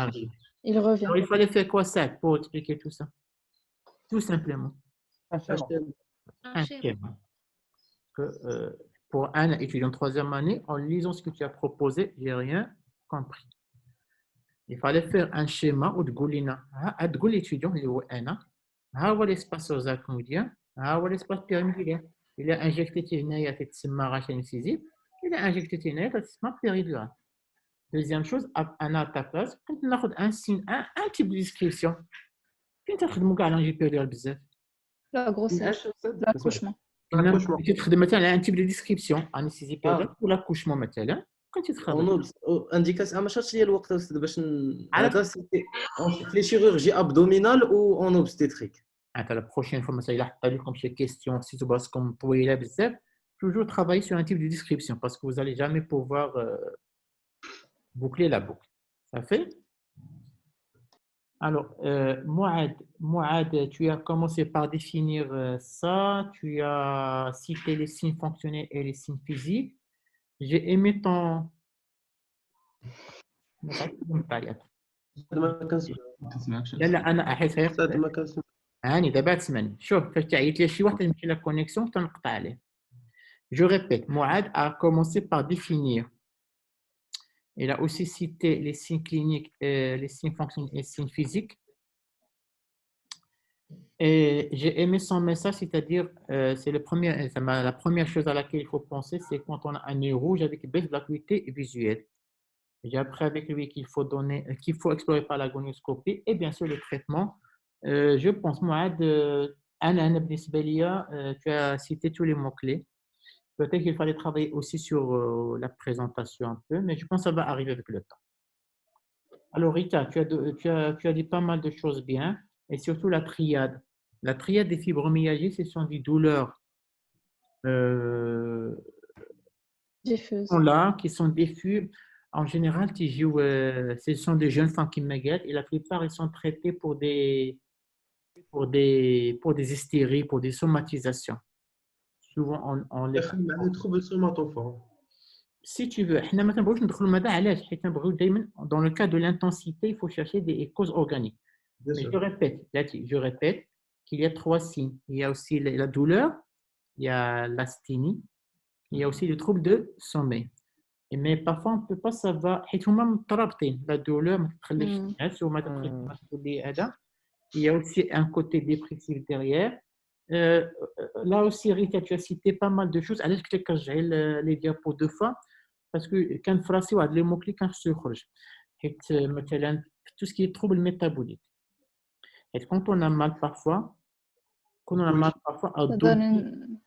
arrive. Il revient. Alors, il fallait faire quoi ça pour expliquer tout ça? Tout simplement. Un schéma. Un schéma. Pour un étudiant de troisième année, en lisant ce que tu as proposé, je n'ai rien compris. Il fallait faire un schéma où tu l'étudiant, l'espace sous-arachnoïdien, l'espace périmédulaire. Il a injecté il a injecté péridurale. Deuxième chose, à ta place, quand on a un signe, un type de description, quand tu as péridurale, La grossesse, l'accouchement. tu as un type de description, anesthésie péridurale ou l'accouchement مثلا. Quand tu travailles. indication ما شرطش لي الوقت باش هذا سيتي في chirurgie abdominale ou en obstétrique. La prochaine fois, il a comme ces questions, si tu bosses comme toi, toujours travailler sur un type de description parce que vous n'allez jamais pouvoir boucler la boucle. Ça fait? Alors, Mouad, tu as commencé par définir ça, tu as cité les signes fonctionnels et les signes physiques. J'ai aimé ton... يلا انا احس هاني دابا تسمعني شوف فاش تعيط لي شي واحد تمشي لا كونيكسيون تنقطع عليه. Je répète, Mouad a commencé par définir. Il a aussi cité les signes cliniques, les signes fonctionnels et les signes physiques. Et j'ai aimé son message, c'est-à-dire, c'est la première chose à laquelle il faut penser, c'est quand on a un œil rouge avec baisse de l'acuité visuelle. J'ai appris avec lui qu'il faut explorer par la gonioscopie et bien sûr le traitement. Je pense, Mouad, Anna Bnisbelia, tu as cité tous les mots-clés. Peut-être qu'il fallait travailler aussi sur la présentation un peu, mais je pense que ça va arriver avec le temps. Alors, Rita, tu as dit pas mal de choses bien, et surtout la triade. La triade des fibromyalgies, ce sont des douleurs diffuses. Qui sont diffuses. En général, ce sont des jeunes femmes qui m'aiguettent et la plupart, ils sont traités pour des hystéries, pour des somatisations. Souvent, on les... Les troubles somatoformes. Si tu veux, dans le cas de l'intensité, il faut chercher des causes organiques. Mais je répète qu'il y a 3 signes. Il y a aussi la douleur, il y a l'asthénie, il y a aussi le trouble de sommeil. Mais parfois, on ne peut pas savoir. La douleur, il y a aussi un côté dépressif derrière. Là aussi, Rita, tu as cité pas mal de choses. Allez, je clique les diapos 2 fois parce que quand je fais les mots-clés, quand je tout ce qui est trouble métabolique. Et quand on a mal parfois,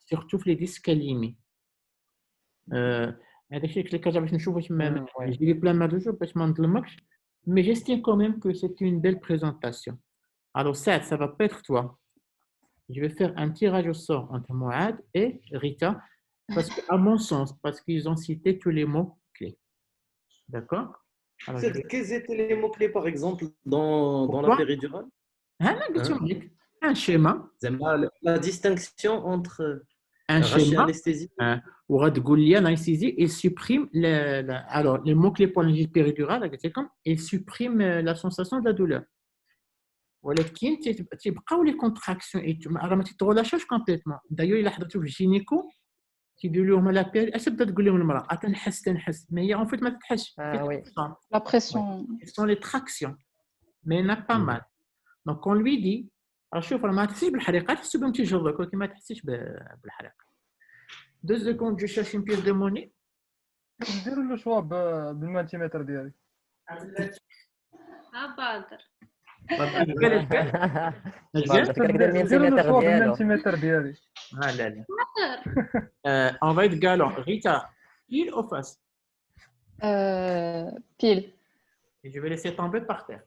surtout les dyschalimies. J'ai plein de choses parce que mais j'estime quand même que c'est une belle présentation. Alors ça va pas être toi. Je vais faire un tirage au sort entre Mouad et Rita parce qu'à mon sens, parce qu'ils ont cité tous les mots clés. D'accord? Quels étaient les mots clés par exemple dans la péridurale? Un schéma. La distinction entre un schéma anesthésie. Ou l'anesthésie, il supprime alors les mots clés pour l'anesthésie péridurale, il supprime la sensation de la douleur. ولكن تبقاو لي كونتراكسيون راه ما تتغلاشوش كومبليتمون. دايو الا حضرتو في الجينيكو تيديروا لهم لا بيري اش تبدا تقول لهم المراه تنحس مي هي اون فيت ما تتحسش. La pression. Ce sont les tractions, mais il n'y en a pas mal. Donc on lui dit شوف راه ما تحسش بالحريقه تحس بهم تيجرك ولكن ما تحسش بالحريقه 2 secondes je cherche une pièce de monnaie نديروا له شوا بالمانتيمتر ديالي. باقر بعد فكرك ديال نديروا له المنتيمتر شوا ديالو. بالمانتيمتر ديالي. لا لا on va être galant Rita pile ou face Pile. et je vais laisser tomber par terre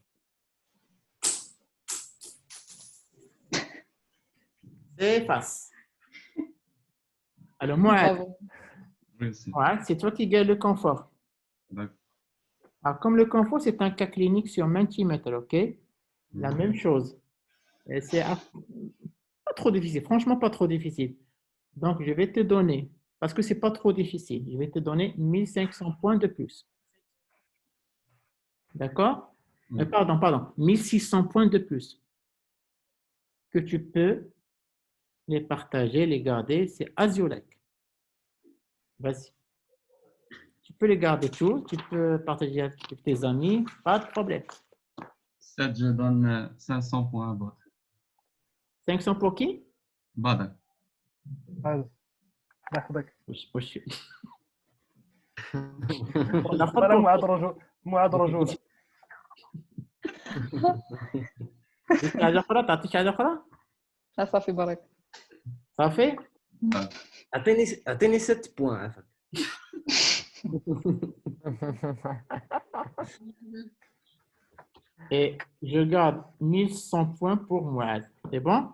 c'est face alors moi Bravo. Oui, c'est c'est toi qui gagne le confort. d'accord. Alors, comme le confort, c'est un cas clinique sur mentimètre, ok? La même chose. Et c'est pas trop difficile, franchement pas trop difficile. Donc, je vais te donner, parce que c'est pas trop difficile, je vais te donner 1500 points de plus. D'accord? Oui. Pardon, 1600 points de plus. Que tu peux les partager, les garder, c'est Aziolek. Vas-y. Tu peux les garder tous, tu peux partager avec tes amis, pas de problème. 7, je donne 500 points à Badr. 500 pour qui? Badr. هذا ناخذك. وش راه موعد رجوله. حاجة أخرى تعطيك حاجة أخرى؟ لا صافي برك. صافي؟ اعطيني 7 بوان عافاك. Et je garde 1100 points pour Mouad. C'est bon?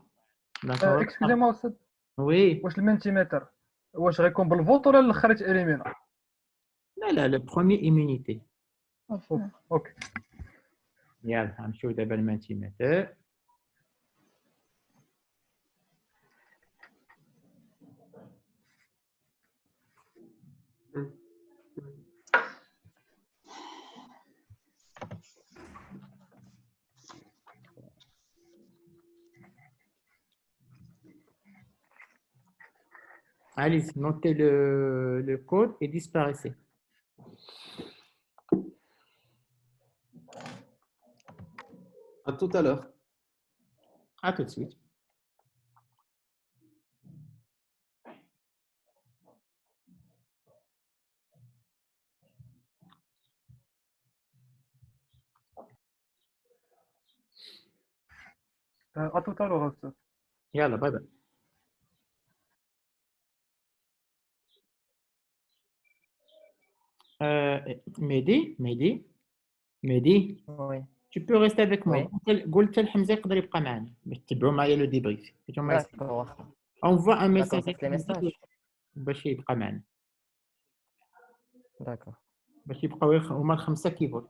D'accord. اكسكيوزي استاذ. Oui. واش المانتيمتر واش غيكون بالفوت ولا الاخر يتاليمينا؟ لا le premier immunité. اوكي. يلا غنمشيو دابا المانتيمتر. Allez, notez le code et disparaissez. À tout à l'heure. À tout de suite. À tout à l'heure استاذ. يلا باي باي. Mehdi, Oui. tu peux rester avec moi. Oui. قلت لحمزة يقدر يبقى معنا باش تتبعوا معايا لو ديبريف. D'accord. Envoie un D'accord, message c'est les messages. باش يبقى معنا. D'accord. باش يبقاو هما الخمسة كيبورد.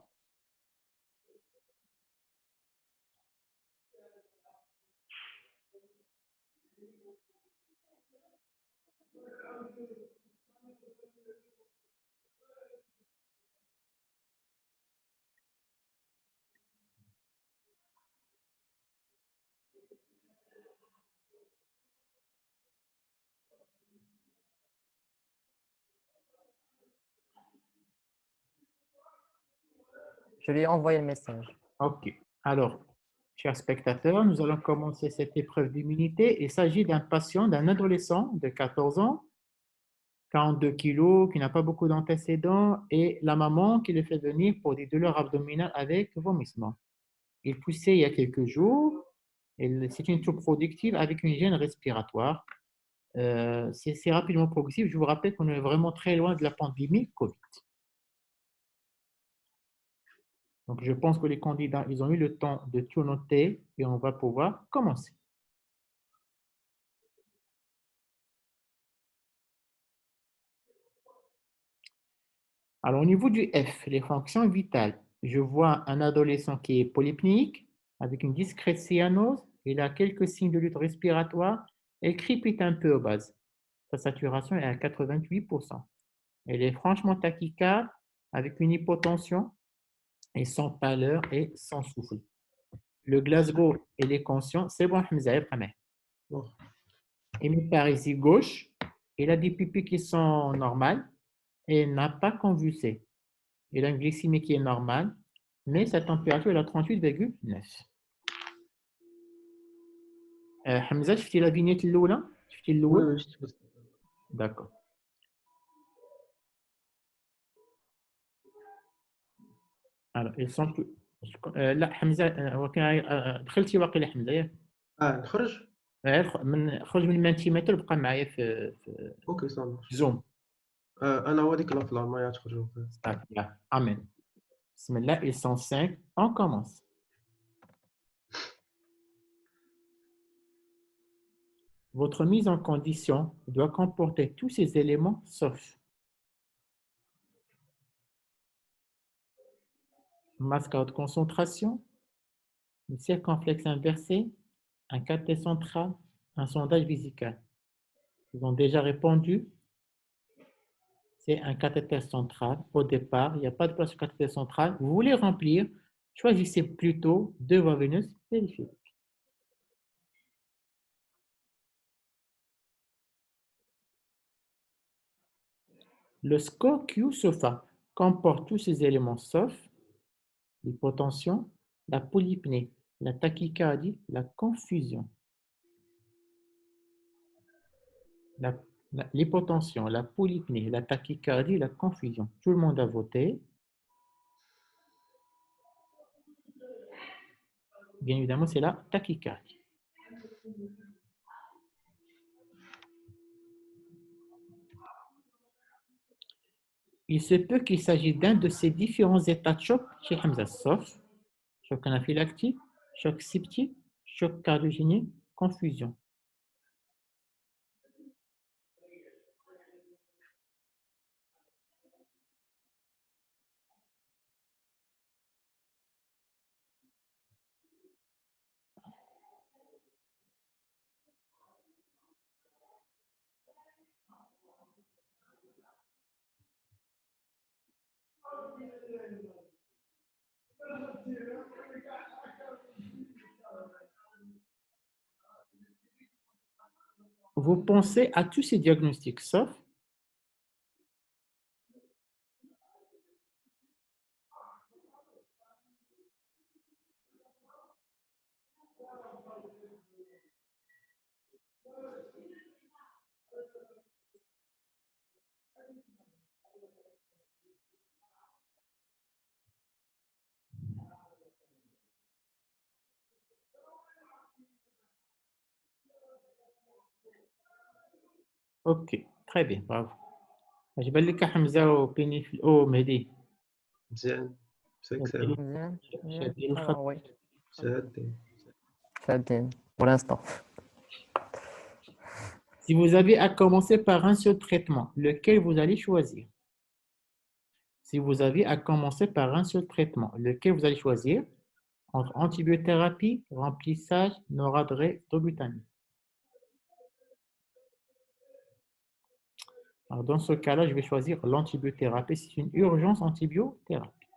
Je lui ai envoyé le message. Ok. Alors, chers spectateurs, nous allons commencer cette épreuve d'immunité. Il s'agit d'un patient, d'un adolescent de 14 ans, 42 kilos, qui n'a pas beaucoup d'antécédents, et la maman qui le fait venir pour des douleurs abdominales avec vomissement. Il poussait il y a quelques jours. C'est une troupe productive avec une gêne respiratoire. C'est rapidement progressif. Je vous rappelle qu'on est vraiment très loin de la pandémie Covid. Donc, je pense que les candidats, ils ont eu le temps de tout noter et on va pouvoir commencer. Alors, au niveau du F, les fonctions vitales, je vois un adolescent qui est polypnéique avec une discrète cyanose. Il a quelques signes de lutte respiratoire. Elle crépite un peu aux bases. Sa saturation est à 88%. Elle est franchement tachycarde avec une hypotension et sans pâleur et sans souffle. Le Glasgow, il est conscient. C'est bon, Hamza, Hémiparisie gauche. Il a des pupilles qui sont normales et n'a pas convulsé. Il a une glycémie qui est normale, mais sa température est à 38,9. Hamza, شفتي la vignette الأولى؟ شفتي وي الأول؟ وي شفت بس. D'accord. Alors, ils sont plus... لا حمزة هو كان دخلتي واقيلا حمزة ياك؟ نخرج. خرج من المانتيمتر بقى معايا في اوكي صافي مارش. زوم. انا هذيك لافلا ما تخرجوا. Amen. Bismillah, ils sont 5. On commence. Votre mise en condition doit comporter tous ces éléments sauf masque à haute concentration, une circonflexe inversée, un cathéter central, un sondage vésical. Ils ont déjà répondu. C'est un cathéter central. Au départ, il n'y a pas de place sur cathéter central. Vous voulez remplir, choisissez plutôt 2 voies veineuses périphériques. Le score Q-SOFA comporte tous ces éléments sauf l'hypotension, la polypnée, la tachycardie, la confusion. L'hypotension, la polypnée, la tachycardie, la confusion. Tout le monde a voté. Bien évidemment, c'est la tachycardie. Il se peut qu'il s'agisse d'un de ces différents états de choc chez Hamza, sauf choc anaphylactique, choc septique, choc cardiogénique, confusion. Vous pensez à tous ces diagnostics, sauf Ok, très bien, bravo. Je vais aller Hamza au Pénif, au Mehdi. مزيان. مزيان مزيان وي شادين pour l'instant. Si vous avez à commencer par un seul traitement, lequel vous allez choisir? Si vous avez à commencer par un seul traitement, lequel vous allez choisir? Entre antibiothérapie, remplissage, noradré, dobutamine. Alors, dans ce cas-là, je vais choisir l'antibiothérapie. C'est une urgence antibiothérapie.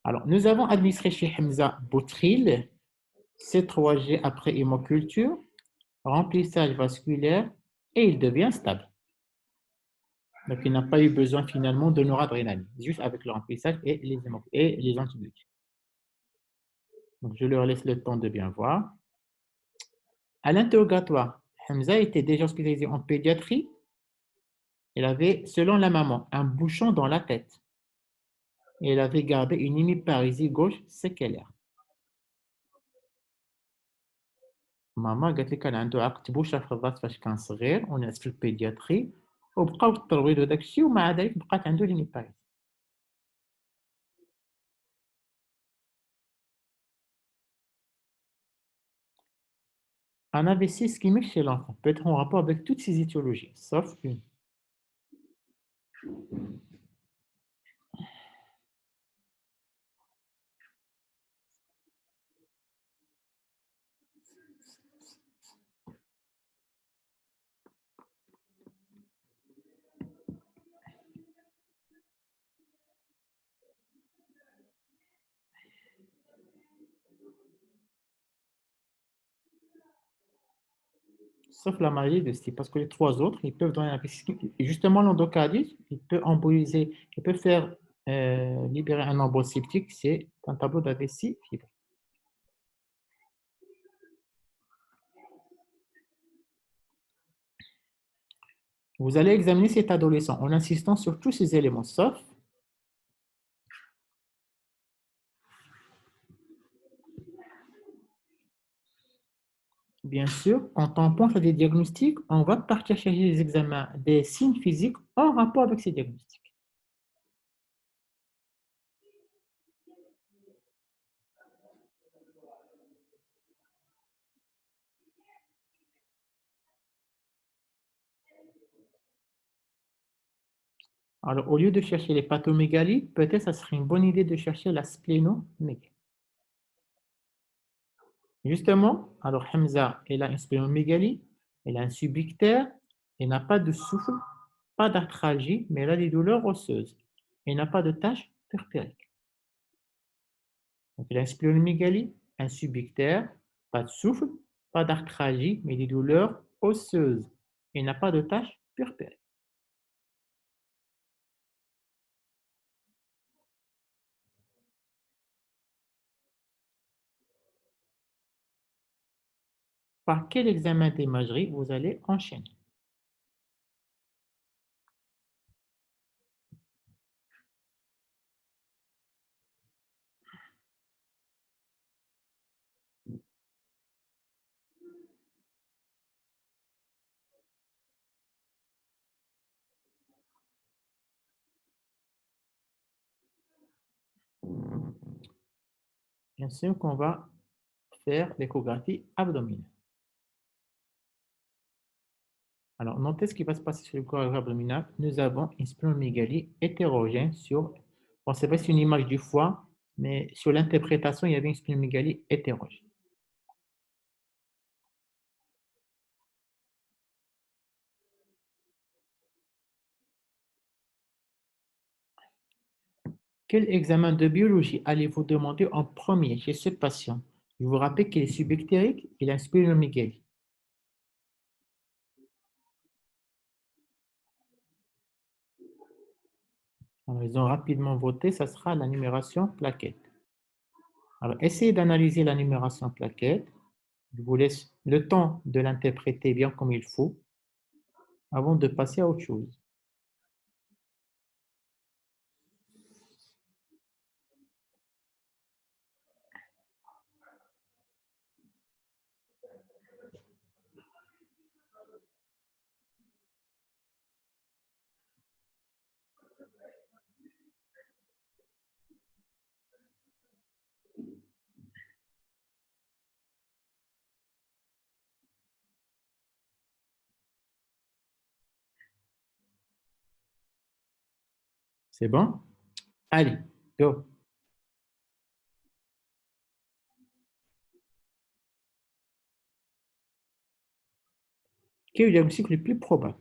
Alors, nous avons administré chez Hamza Botril, C3G après hémoculture, remplissage vasculaire, et il devient stable. Donc, il n'a pas eu besoin finalement de noradrénaline, juste avec le remplissage et les antibiotiques. Donc, je leur laisse le temps de bien voir. À l'interrogatoire, Hamza était déjà hospitalisé en pédiatrie. Il avait, selon la maman, un bouchon dans la tête. Et il avait gardé une hémiparalysie gauche séquelaire. Maman قالت لي كان عنده عقد بوشة في الراس فاش كان صغير ونعس في البيدياتري وبقاو الترويض وداك الشيء ومع ذلك بقات عنده l'hémiparalysie. Un AVC ischémique chez l'enfant peut être en rapport avec toutes ces étiologies, sauf une. Sauf la maladie de Steve, parce que les 3 autres, ils peuvent donner un AVC ischémique. Et justement, l'endocardite, il peut emboliser, il peut faire libérer un embole septique, c'est un tableau d'AVC fibré. Vous allez examiner cet adolescent en insistant sur tous ces éléments, sauf bien sûr, quand on pense à des diagnostics, on va partir chercher des examens, des signes physiques en rapport avec ces diagnostics. Alors, au lieu de chercher les pathomégalies, peut-être ça serait une bonne idée de chercher la splénomégalie. Justement, alors Hamza, elle a une splénomégalie, elle a un subictère, elle n'a pas de souffle, pas d'arthralgie, mais elle a des douleurs osseuses. Elle n'a pas de tache purpurique. Donc, elle a une splénomégalie, un subictère, pas de souffle, pas d'arthralgie, mais des douleurs osseuses. Elle n'a pas de tache purpurique. Par quel examen d'imagerie vous allez enchaîner? Bien sûr qu'on va faire l'échographie abdominale. Alors, notez ce qui va se passer sur l'échographie abdominale. Nous avons une splénomégalie hétérogène sur, bon, c'est vrai, c'est une image du foie, mais sur l'interprétation, il y avait une splénomégalie hétérogène. Quel examen de biologie allez-vous demander en premier chez ce patient? Je vous rappelle qu'il est subactérique, il a une splénomégalie. Alors, ils ont rapidement voté, ça sera la numération plaquette. Alors, essayez d'analyser la numération plaquette. Je vous laisse le temps de l'interpréter bien comme il faut avant de passer à autre chose. C'est bon? Allez, go. Quel est le diagnostic le plus probable?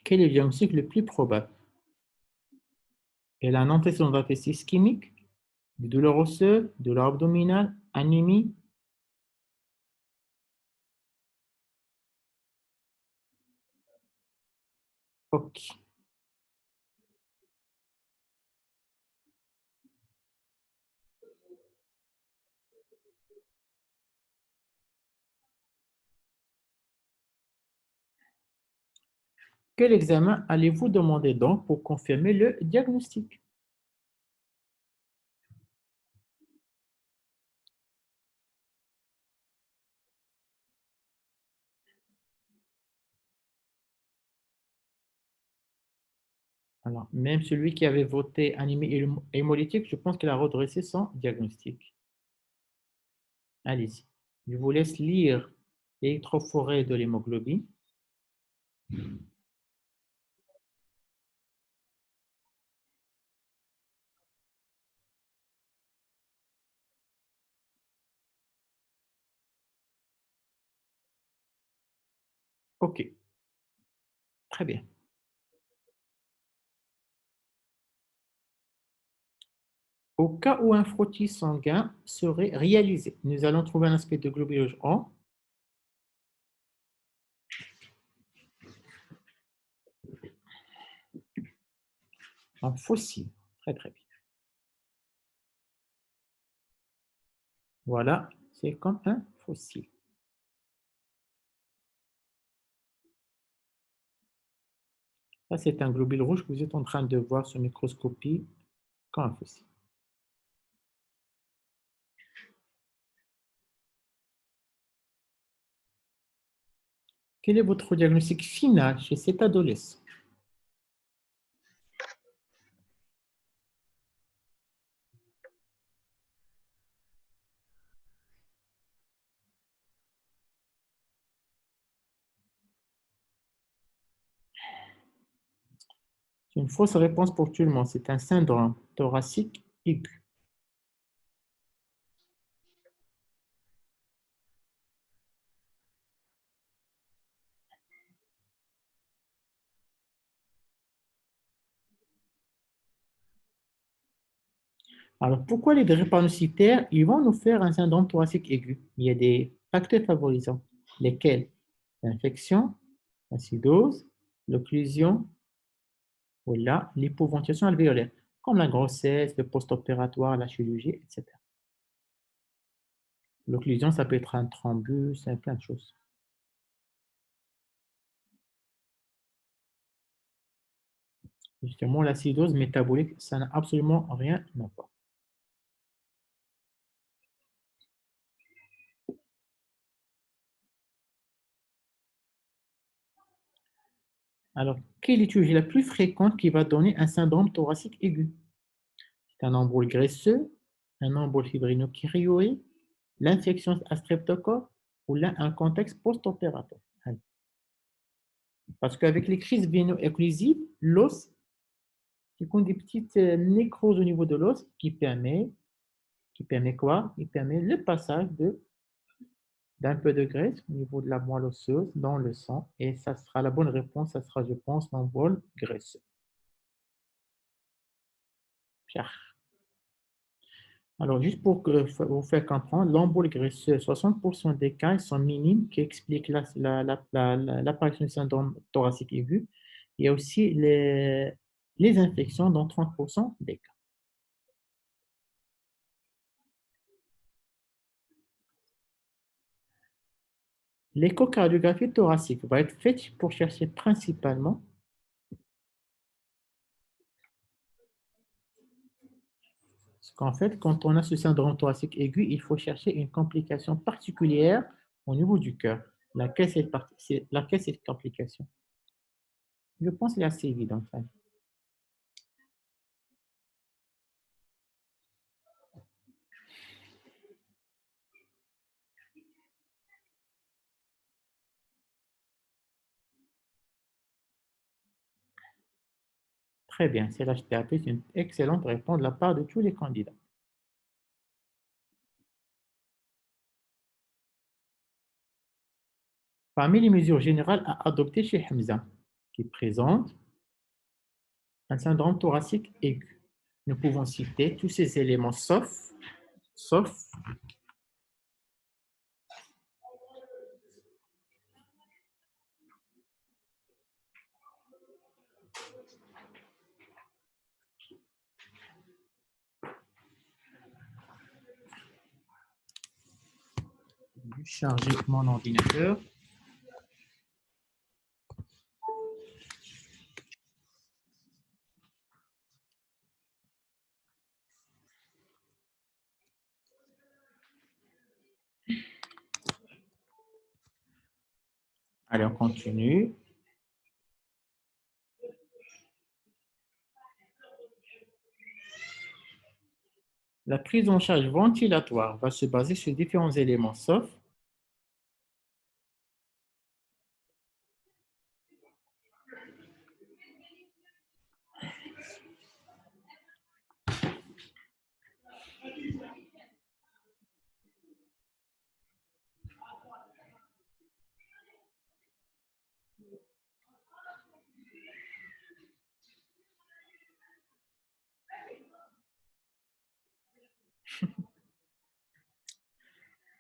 Quel est le diagnostic le plus probable? Elle a un antécédent d'AVC ischémique, des douleurs osseuses, douleurs abdominales, anémie. Ok. Quel examen allez-vous demander donc pour confirmer le diagnostic? Alors, même celui qui avait voté anémie hémolytique, je pense qu'il a redressé son diagnostic. Allez-y. Je vous laisse lire l'électrophorèse de l'hémoglobine. OK, très bien. Au cas où un frottis sanguin serait réalisé, nous allons trouver un aspect de globulose en. Un fossile. Très, très bien. Voilà, c'est comme un fossile. Ça, c'est un globule rouge que vous êtes en train de voir sur microscopie comme un fossile. Quel est votre diagnostic final chez cet adolescent? C'est une fausse réponse pour tout le monde. C'est un syndrome thoracique aigu. Alors, pourquoi les drépanocytaires, ils vont nous faire un syndrome thoracique aigu? Il y a des facteurs favorisants, lesquels? L'infection, l'acidose, l'occlusion ou l'hypoventilation alvéolaire, comme la grossesse, le post-opératoire, la chirurgie, etc. L'occlusion, ça peut être un thrombus, c'est plein de choses. Justement, l'acidose métabolique, ça n'a absolument rien à voir. Alors, quelle étude est la plus fréquente qui va donner un syndrome thoracique aigu? C'est un embole graisseux, un embole fibrinochorioïde, l'infection à streptocoque ou là, un contexte post-opératoire. Parce qu'avec les crises véno-occlusives, l'os, qui compte des petites nécroses au niveau de l'os qui permet quoi? Qui permet le passage d'un peu de graisse au niveau de la moelle osseuse dans le sang. Et ça sera la bonne réponse, ça sera, je pense, l'embole graisseux. Pierre. Alors, juste pour vous faire comprendre, l'embole graisseux, 60% des cas ils sont minimes qui expliquent l'apparition du syndrome thoracique aigu. Il y a aussi les infections dans 30% des cas. L'échocardiographie thoracique va être faite pour chercher principalement parce qu'en fait, quand on a ce syndrome thoracique aigu, il faut chercher une complication particulière au niveau du cœur. Laquelle c'est cette complication? Je pense qu'elle est assez évidente. Très bien, c'est l'HTAP, c'est une excellente réponse de la part de tous les candidats. Parmi les mesures générales à adopter chez Hamza, qui présente un syndrome thoracique aigu, nous pouvons citer tous ces éléments sauf charger mon ordinateur. Allez, on continue. La prise en charge ventilatoire va se baser sur différents éléments, sauf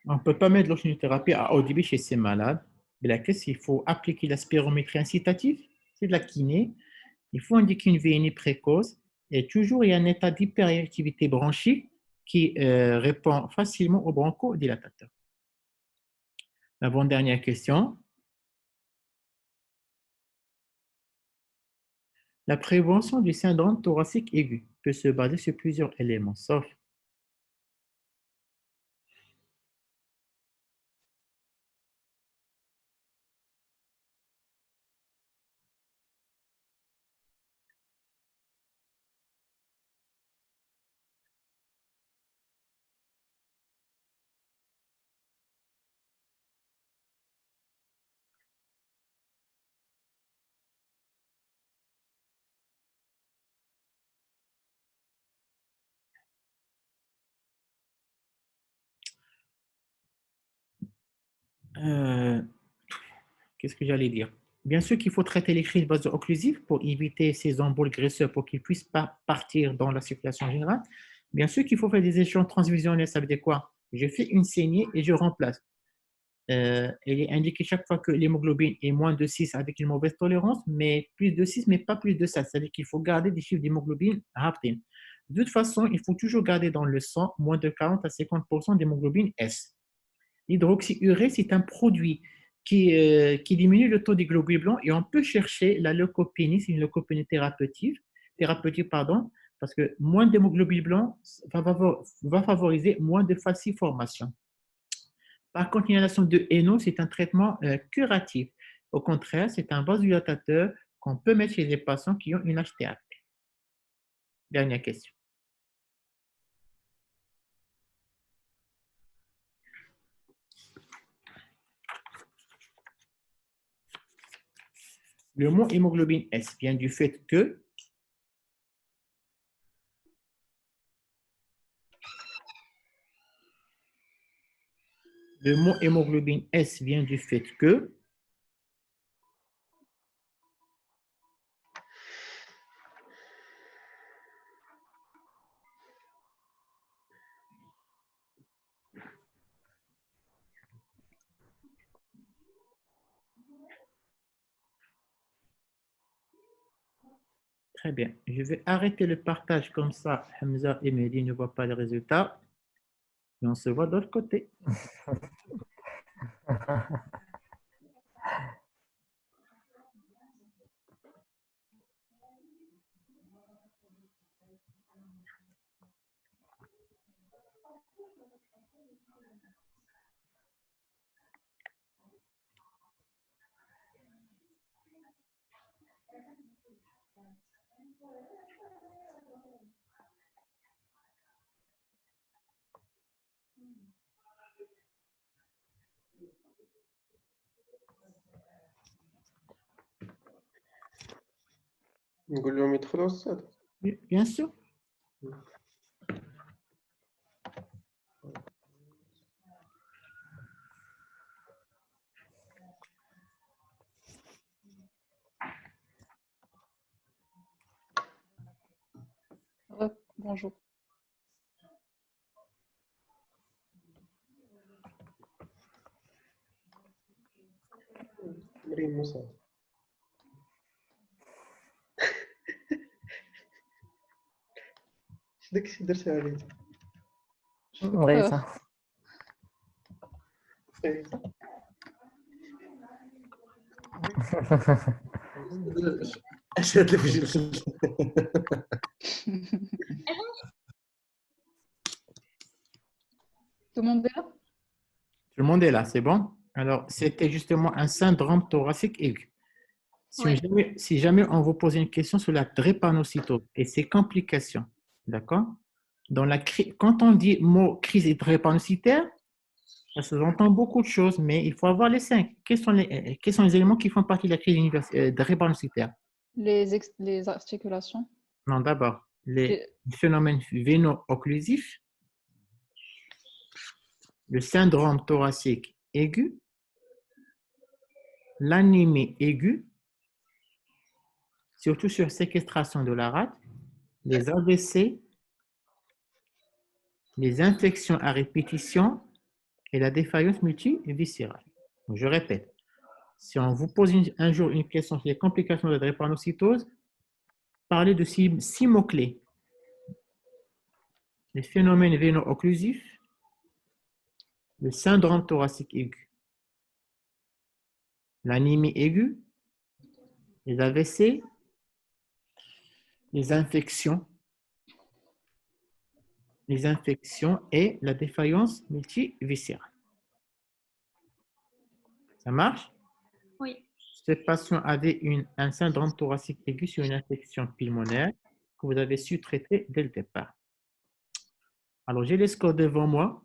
on ne peut pas mettre l'oxygénothérapie à haut débit chez ces malades. Mais la question, il faut appliquer la spirométrie incitative, c'est de la kiné. Il faut indiquer une VNI précoce Et toujours, il y a un état d'hyperactivité bronchique qui répond facilement au bronchodilatateur. L'avant-dernière question. La prévention du syndrome thoracique aigu peut se baser sur plusieurs éléments, sauf qu'est-ce que j'allais dire? Bien sûr qu'il faut traiter les crises vaso-occlusives pour éviter ces emboles graisseux pour qu'ils ne puissent pas partir dans la circulation générale. Bien sûr qu'il faut faire des échanges transfusionnels. Ça veut dire quoi? Je fais une saignée et je remplace. Il est indiqué chaque fois que l'hémoglobine est moins de 6 avec une mauvaise tolérance, mais plus de 6, mais pas plus de 7. C'est-à-dire qu'il faut garder des chiffres d'hémoglobine haptine. De toute façon, il faut toujours garder dans le sang moins de 40 à 50% d'hémoglobine S. L'hydroxyurée, c'est un produit qui diminue le taux des globules blancs et on peut chercher la leucopénie, c'est une leucopénie thérapeutique, parce que moins d'hémoglobine blanc va favoriser moins de falciformation. Par contre, l'inhalation de Héno, c'est un traitement curatif. Au contraire, c'est un vasodilatateur qu'on peut mettre chez les patients qui ont une HTA. Dernière question. Le mot hémoglobine S vient du fait que le mot hémoglobine S vient du fait que très bien. Je vais arrêter le partage comme ça. Hamza et Mehdi ne voient pas les résultats. Et on se voit de l'autre côté. نقول لهم يدخلوا أستاذ. Bien sûr. Bonjour. مريم مساعد. اش داكشي درتها عليه؟ غيتا. اش هاد الوجه Tout le monde est là? Tout le monde est là, c'est bon? Alors, c'était justement un syndrome thoracique aigu. Si jamais on vous pose une question sur la drépanocytose et ses complications, d'accord? Quand on dit mot crise drépanocytaire, ça sous-entend beaucoup de choses, mais il faut avoir les 5. Quels sont les éléments qui font partie de la crise drépanocytaire? Les articulations. Non, d'abord, les phénomènes véno-occlusifs, le syndrome thoracique aigu, l'anémie aiguë, surtout sur séquestration de la rate, les AVC, les infections à répétition et la défaillance multiviscérale. Donc, je répète, si on vous pose un jour une question sur les complications de la drépanocytose, parler de six mots-clés. Les phénomènes véno-occlusifs, le syndrome thoracique aigu, l'anémie aiguë, les AVC, les infections et la défaillance multiviscérale. Ça marche? Oui. Ce patient avait un syndrome thoracique aigu sur une infection pulmonaire que vous avez su traiter dès le départ. Alors, j'ai les scores devant moi.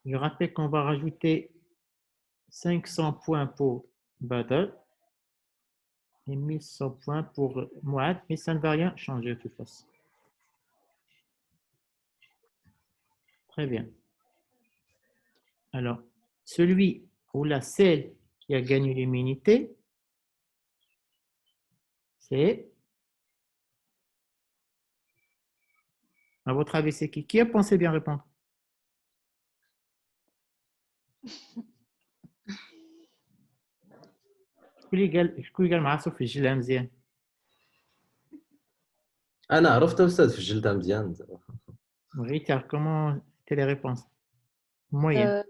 Je rappelle qu'on va rajouter 500 points pour Badr et 1100 points pour Mouad, mais ça ne va rien changer de toute façon. Très bien. Alors, celui ou celle qui a gagné l'immunité, c'est... À votre avis, c'est qui? Qui a pensé bien répondre? شكون اللي قال مع راسو في الجلة مزيان؟ انا عرفت استاذ في الجلده مزيان. Rita, comment étaient les réponses? Moyenne.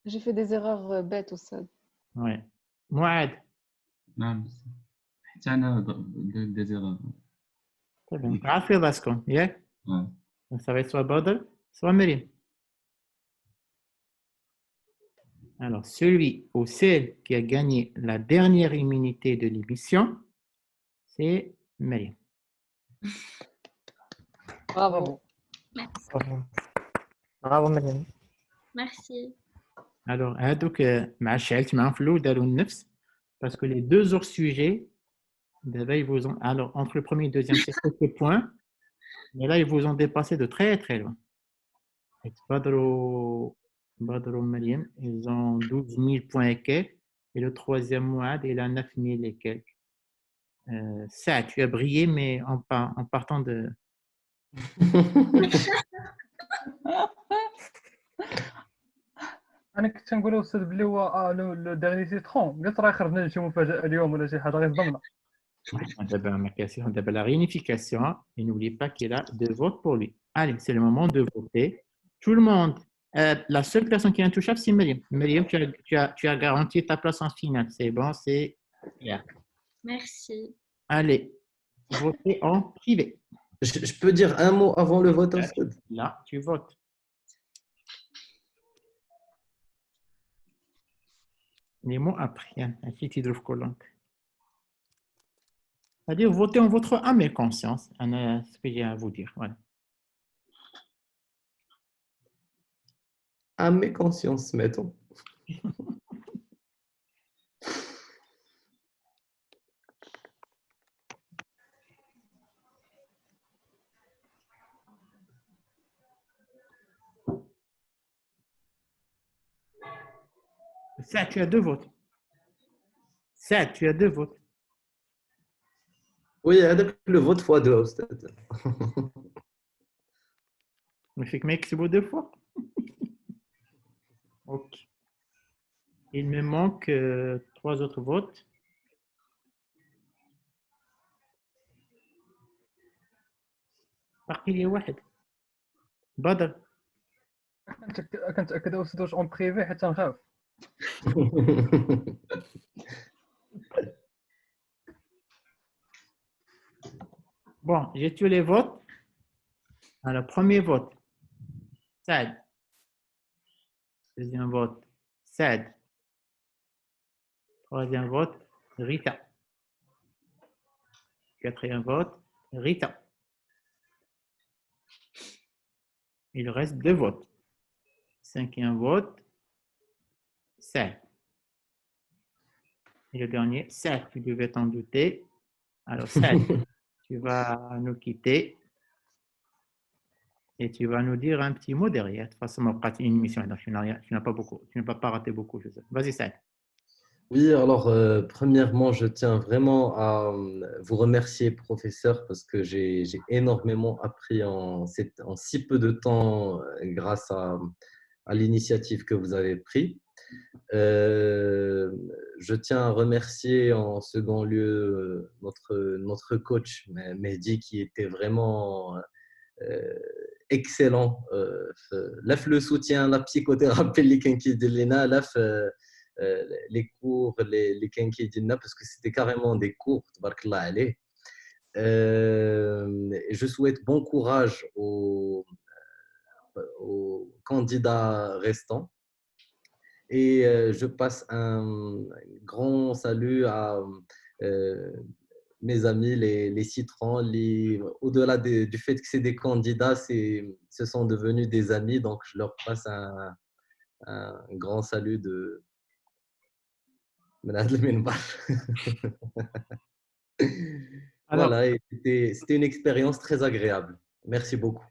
J'ai fait des erreurs bêtes au stade. Ouais. Mouad. نعم حتى انا des erreurs. Très bien. عارف راسكم ياك؟ Ouais. Donc ça va être soit Badr, soit Mérim. Alors, celui ou celle qui a gagné la dernière immunité de l'émission, c'est Mérim. Bravo. Merci. Bravo, Mariam. Merci. Alors, هادوك مع شعلت معاهم في الأول داروا النفس parce que les deux autres sujets, d'abord, ils vous ont... Alors, entre le premier et le deuxième, c'est quelques points, mais là, ils vous ont dépassé de très, très loin. Et Badr ou Mariam, ils ont 12 000 points et quelques, et le troisième, Mouad, il a 9 000 et quelques. Ça, tu as brillé, mais en partant de... انا كنت نقول استاذ بلي هو لو ديرني سيترون قلت راه خرجنا شي مفاجاه اليوم ولا شي حاجه غير صدمنا. On a la réunification, et n'oublie pas qu'il a 2 votes pour lui. Allez, c'est le moment de voter. Tout le monde, la seule personne qui est intouchable, c'est Myriam. Myriam, tu as garanti ta place en finale. C'est bon, c'est clair. Merci. Allez, votez en privé. Je peux dire un mot avant le vote, Ustad? Là, tu votes. Les mots après, un petit titre collant. C'est-à-dire, votez en votre âme et conscience. C'est ce que j'ai à vous dire. Voilà. Âme et conscience, mettons. Ça, tu as 2 votes. Ça, tu as 2 votes. Oui, avec le vote x2, Ustad. Mais fait que mec, c'est beau 2 fois. Ok. Il me manque 3 autres votes. باقي لي واحد. بدر. كنتاكد استاذ واش اون بريفي حيت نخاف. Bon, j'ai tous les votes. Alors, premier vote, Saad. Deuxième vote, Saad. Troisième vote, Rita. Quatrième vote, Rita. Il reste 2 votes. Cinquième vote, Saad. Et le dernier, Saad, tu devais t'en douter. Alors, Saad, tu vas nous quitter. Et tu vas nous dire un petit mot derrière. De toute façon, on va une émission, donc tu n'as pas beaucoup, tu n'as pas raté beaucoup. Vas-y, Saad. Oui, alors, premièrement, je tiens vraiment à vous remercier, professeur, parce que j'ai énormément appris en si peu de temps grâce à l'initiative que vous avez prise. Je tiens à remercier en second lieu notre coach Mehdi qui était vraiment excellent. Là, le soutien, la psychothérapie, les cours, les parce que c'était carrément des cours, tabarakallah alayh. Je souhaite bon courage aux candidats restants. Et je passe un grand salut à mes amis, les citrons. Au-delà du fait que c'est des candidats, ce sont devenus des amis. Donc, je leur passe un grand salut de Menad Minbar. Alors, Voilà, et c'était une expérience très agréable. Merci beaucoup.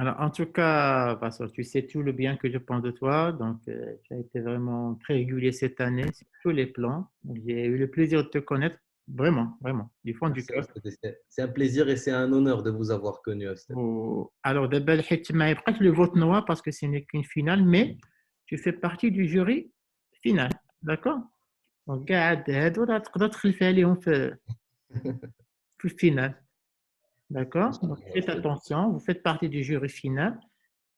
alors, en tout cas, Vincent, tu sais tout le bien que je pense de toi. Donc, tu as été vraiment très régulier cette année sur tous les plans. J'ai eu le plaisir de te connaître, vraiment, vraiment, du fond du cœur. C'est un plaisir et c'est un honneur de vous avoir connu. Alors, d'abord, le vote noir parce que ce n'est qu'une finale, mais tu fais partie du jury final. D'accord? Donc, قاعد هادو تقدر تخلف عليهم في الفينال. D'accord? Donc, faites attention, vous faites partie du jury final.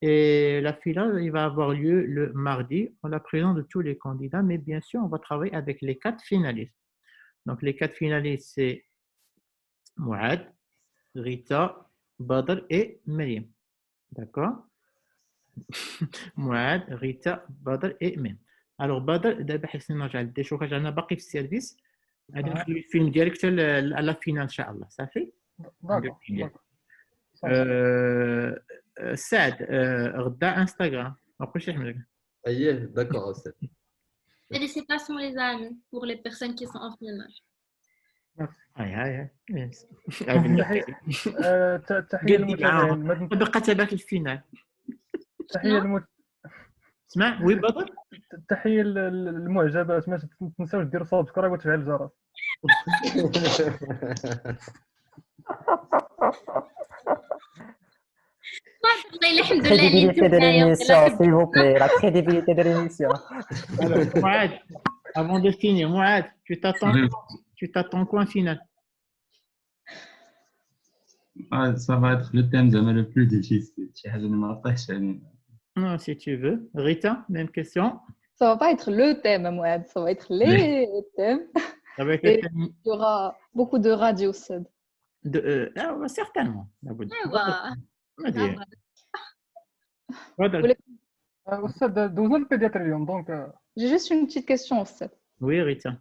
Et la finale, il va avoir lieu le mardi en la présence de tous les candidats, mais bien sûr, on va travailler avec les 4 finalistes. Donc, les 4 finalistes, c'est Mouad, Rita, Badr et Myriam. D'accord? Mouad, Rita, Badr et Myriam. Alors, Badr, دابا حسنا نرجع للديشوكاج انا باقي في السيرفيس غادي نخلي الفيلم ديالك حتى لا فينال ان شاء الله صافي. سعد غدا انستغرام ما بقيتش نحملك. اييه داكور استاذ. Félicitations les amis pour les personnes qui sont en finale. هاي تحيه للمتابعين بقى تبعك الفينال. تحيه اسمع وي بدر تحيه للمعجبات ما تنساوش ديروا سبسكرايب وتفعيل الجرس. crédibilité de l'émission, s'il vous plaît, la crédibilité de l'émission. Alors, Mouad, avant de finir, Mouad, tu t'attends quoi en finale? Ça va être le thème le plus difficile. Non, si tu veux. Rita, même question. Ça va pas être le thème, Mouad, ça va être les thèmes. Ça va être Et il y aura beaucoup de radio, certainement. J'ai juste une petite question, Ossed. Oui, Rita.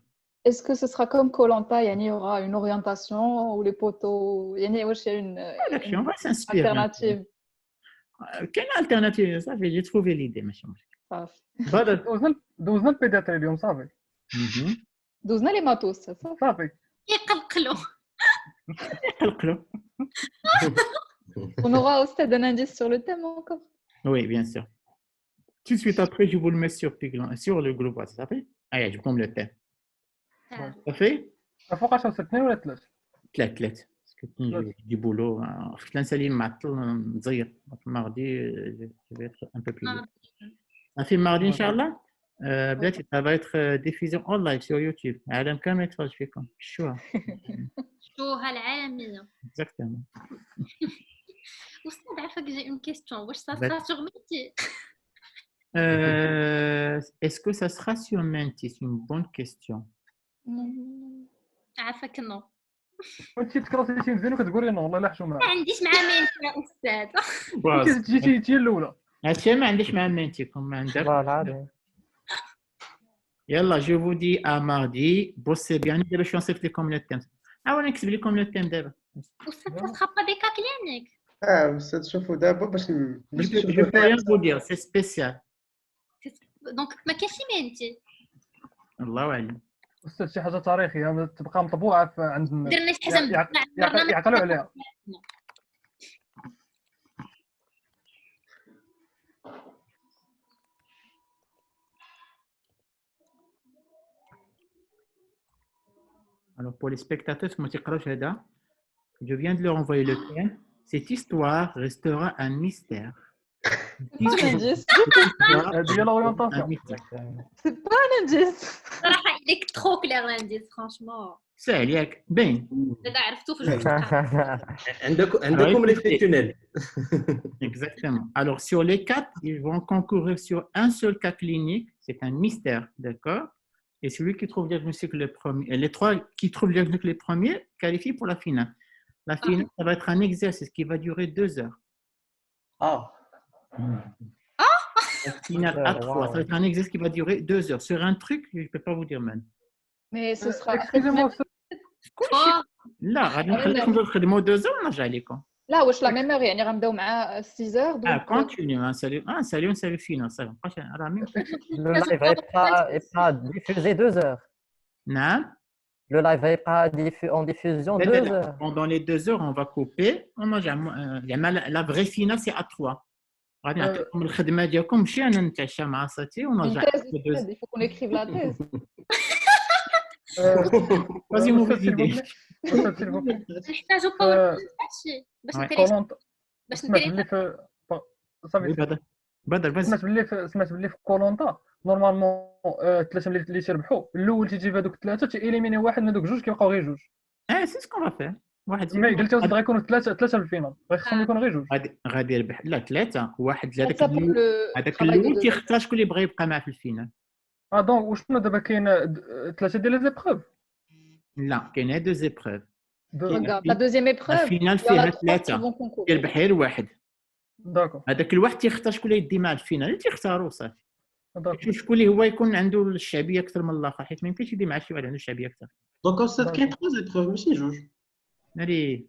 Est-ce que ce sera comme Koh-Lanta, il y aura une orientation ou les poteaux, il y a une on va s'inspirer. Alternative. Quelle alternative? Ça fait, j'ai trouvé l'idée, machin. دوزنا البيدياتري اليوم صافي. دوزنا لي ماتوس صافي. يقلقلوا. On aura aussi un indice sur le thème encore. Oui, bien sûr. Tout de suite après, je vous le mets sur le groupe WhatsApp. Ça fait? Allez, je prends le thème. Ça fait? فوقاش وصلتني ولا ثلاث؟ ثلاث. Du boulot. Je lance les maths, mardi, je vais être un peu plus libre. Ça fait mardi, Inch'Allah. Ça va être diffusé en live sur YouTube. Adam Kamet, je fais comme. Choua. Choua العالمية. Exactement. Oustad, عارفة que j'ai une question. واش ça sera sur Menti? Est-ce que ça sera sur Menti? C'est une bonne question. عارفة non. وانت تكراسي شي مزيان وكتقولي نو والله لا حشومه. ما عنديش مع Menti يا أستاذ. انت جيتي الاولى. هادشي ما عنديش مع Menti كون ما عندك. Voilà. يلا je vous dis à mardi. Bossez bien. نديرو شو نصيفط لكم le thème. وانا نكتب لكم le thème دابا. أستاذ ça sera pas des cas cliniques. بس تشوفوا دابا باش Je peux rien vous dire, c'est spécial. Donc ما كاينش Menti. الله أعلم. أستاذ شي حاجة تاريخية تبقى مطبوعة عند الناس. درنا شي حاجة يعقلوا عليها. Alors pour les spectateurs, je viens de leur envoyer le thème. Cette histoire restera un mystère. C'est pas un indice. هذه هي l'orientation. C'est pas un indice. صراحة il est trop clair l'indice franchement سهل ياك باين. دابا عرفتو في الجمله. عندكم l'effet tunnel. Exactement. Alors, sur les quatre, ils vont concourir sur un seul cas clinique. C'est un mystère, d'accord? Et celui qui trouve le diagnostic le premier, les trois qui trouvent le diagnostic les premiers qualifient pour la finale. La finale, ça va être un exercice qui va durer 2 heures. Ah. La finale à 3, ça va être un exercice qui va durer 2 heures. Sur un truc, je ne peux pas vous dire même. Mais ce sera. Excusez-moi, Oh, لا غادي نخليكم تخدموا 2 heures ونرجع لكم. لا واش لا ميم heure يعني غنبداو مع 6 heures Ah, donc continue. Salut, finale. Ça va. راه ميم. Le live est pas diffusé 2 heures. نعم. Le live est pas en diffusion 2 heures. Pendant les 2 heures, on va couper. La vraie finale, c'est à 3. غادي نعطيكم الخدمه ديالكم نمشي انا نتعشى مع صاتي une ونرجع. thèse, il faut qu'on écrive la thèse. Vas-y, mauvaise idée. نحتاجو باوربوينت باش سمعت باللي في صافي سمعت باللي في كولونتا نورمالمون ثلاثه اللي تيربحوا الاول تيجي بهذوك الثلاثه تيليميني واحد من هذوك جوج كيبقاو غير جوج. سي سكون فا فير. واحد ما قلت غادي يكونوا ثلاثه في الفينال غيخصهم يكونوا غير جوج. غادي يربح لا 3 واحد Ça, pour هذاك le travail الاول de deux. تيختار شكون اللي بغى يبقى معاه في الفينال. دونك وشنو دابا كاين ثلاثه ديال لي زيبروف لا كاين 2 épreuves. Regarde, la deuxième épreuve, الفينال il y en a فيها 3 qui 3 vont concourir. يربح غير واحد. داكور هذاك الواحد تيختار شكون اللي يدي مع الفينال اللي تيختاروا صافي. داكور شكون اللي هو يكون عنده الشعبيه اكثر من الاخر حيت ما يمكنش يدي مع شي واحد عنده الشعبيه اكثر. دونك استاذ كاين 3 épreuves ماشي جوج. ناري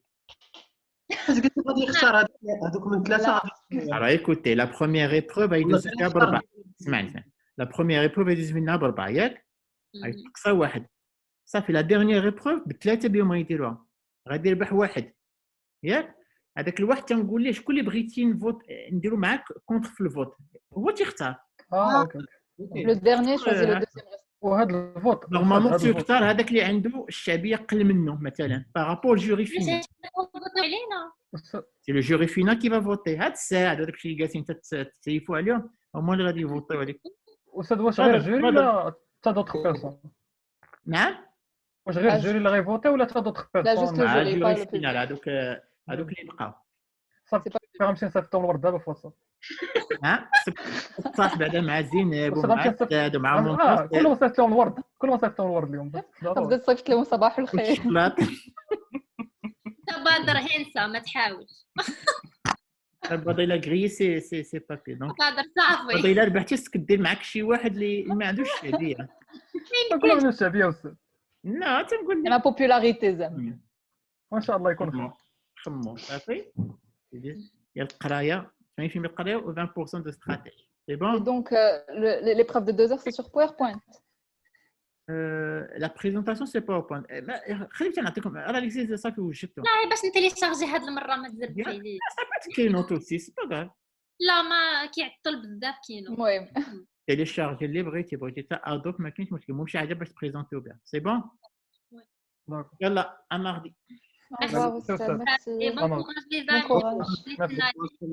حيت قلت غادي يختار هذوك من ثلاثه. راه ايكوتي لا بروميير ايبروف يدوز فيها بربعه. اسمعني لا بروميير ايبروف يدوز منها بربعه ياك يتقصى واحد صافي. لا ديرنيير ايبروف بثلاثه بهم يديروها غادي يربح واحد ياك. هذاك الواحد تنقول ليه شكون اللي بغيتي نفوت نديرو معاك كونتر في الفوت هو تيختار. اوكي Le dernier choisit le deuxième. وهذا الفوت نورمالمون تيختار هذاك اللي عنده الشعبيه اقل منه مثلا بارابور جوري فينال. علينا سي لو جوري فينال كي فا فوتي. هاد الساعه هذاك الشيء اللي جالسين تتسيفوا عليهم هما اللي غادي يفوتيو عليك. استاذ واش غير الجوري ولا حتى دوطخ بيرسون؟ نعم واش غير الجوري اللي غيفوتي ولا حتى دوطخ لا بيرسون؟ جوست مع الجوري الجوري با فينال هذوك اللي بقاو. صافي غنمشي نصيفطو الورد دابا في واتساب. صاحب بعدا مع زينب وصافي ومع غنمشي سعد ومع كل منتصر ما صيفط لهم الورد اليوم تبدا تصيفط لهم صباح الخير. والشوكولاته. تبادر هنسه ما تحاولش البضيله كغي سي بابي دونك تبادر صافي البضيله ربحتي خصك دير معاك شي واحد اللي ما عندوش الشعبيه. كلهم من الشعبيه استاذ لا تنقول La popularité زعما. وان شاء الله يكون خير. خمو صافي ديال القرايه 80% من القرايه و 20% دو استراتيجي سي Et بون. donc l'épreuve de 2 heures c'est sur PowerPoint. لا بريزونطاسيون سي باوربوينت. خليني نعطيكم راه ليكزيز صافي وجدته. لا باش نتيليشارجي هاد المره ما تزربش عليه. صافي كاينو توسي سي با غاف. لا ما كيعطل بزاف كاينو المهم تيليشارجي اللي بغيتي حتى ادوك ما كاينش مشكل. المهم شي حاجه باش تبريزونتيو بها سي بون. داكور يلا ا ماردي. Au revoir Oustaz, Et merci. bon courage les Bon amis. courage. Les finalistes,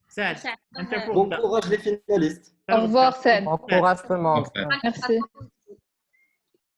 سعد انت Bon courage les finalistes. Au revoir Sen. Bon courage tout le monde. Merci.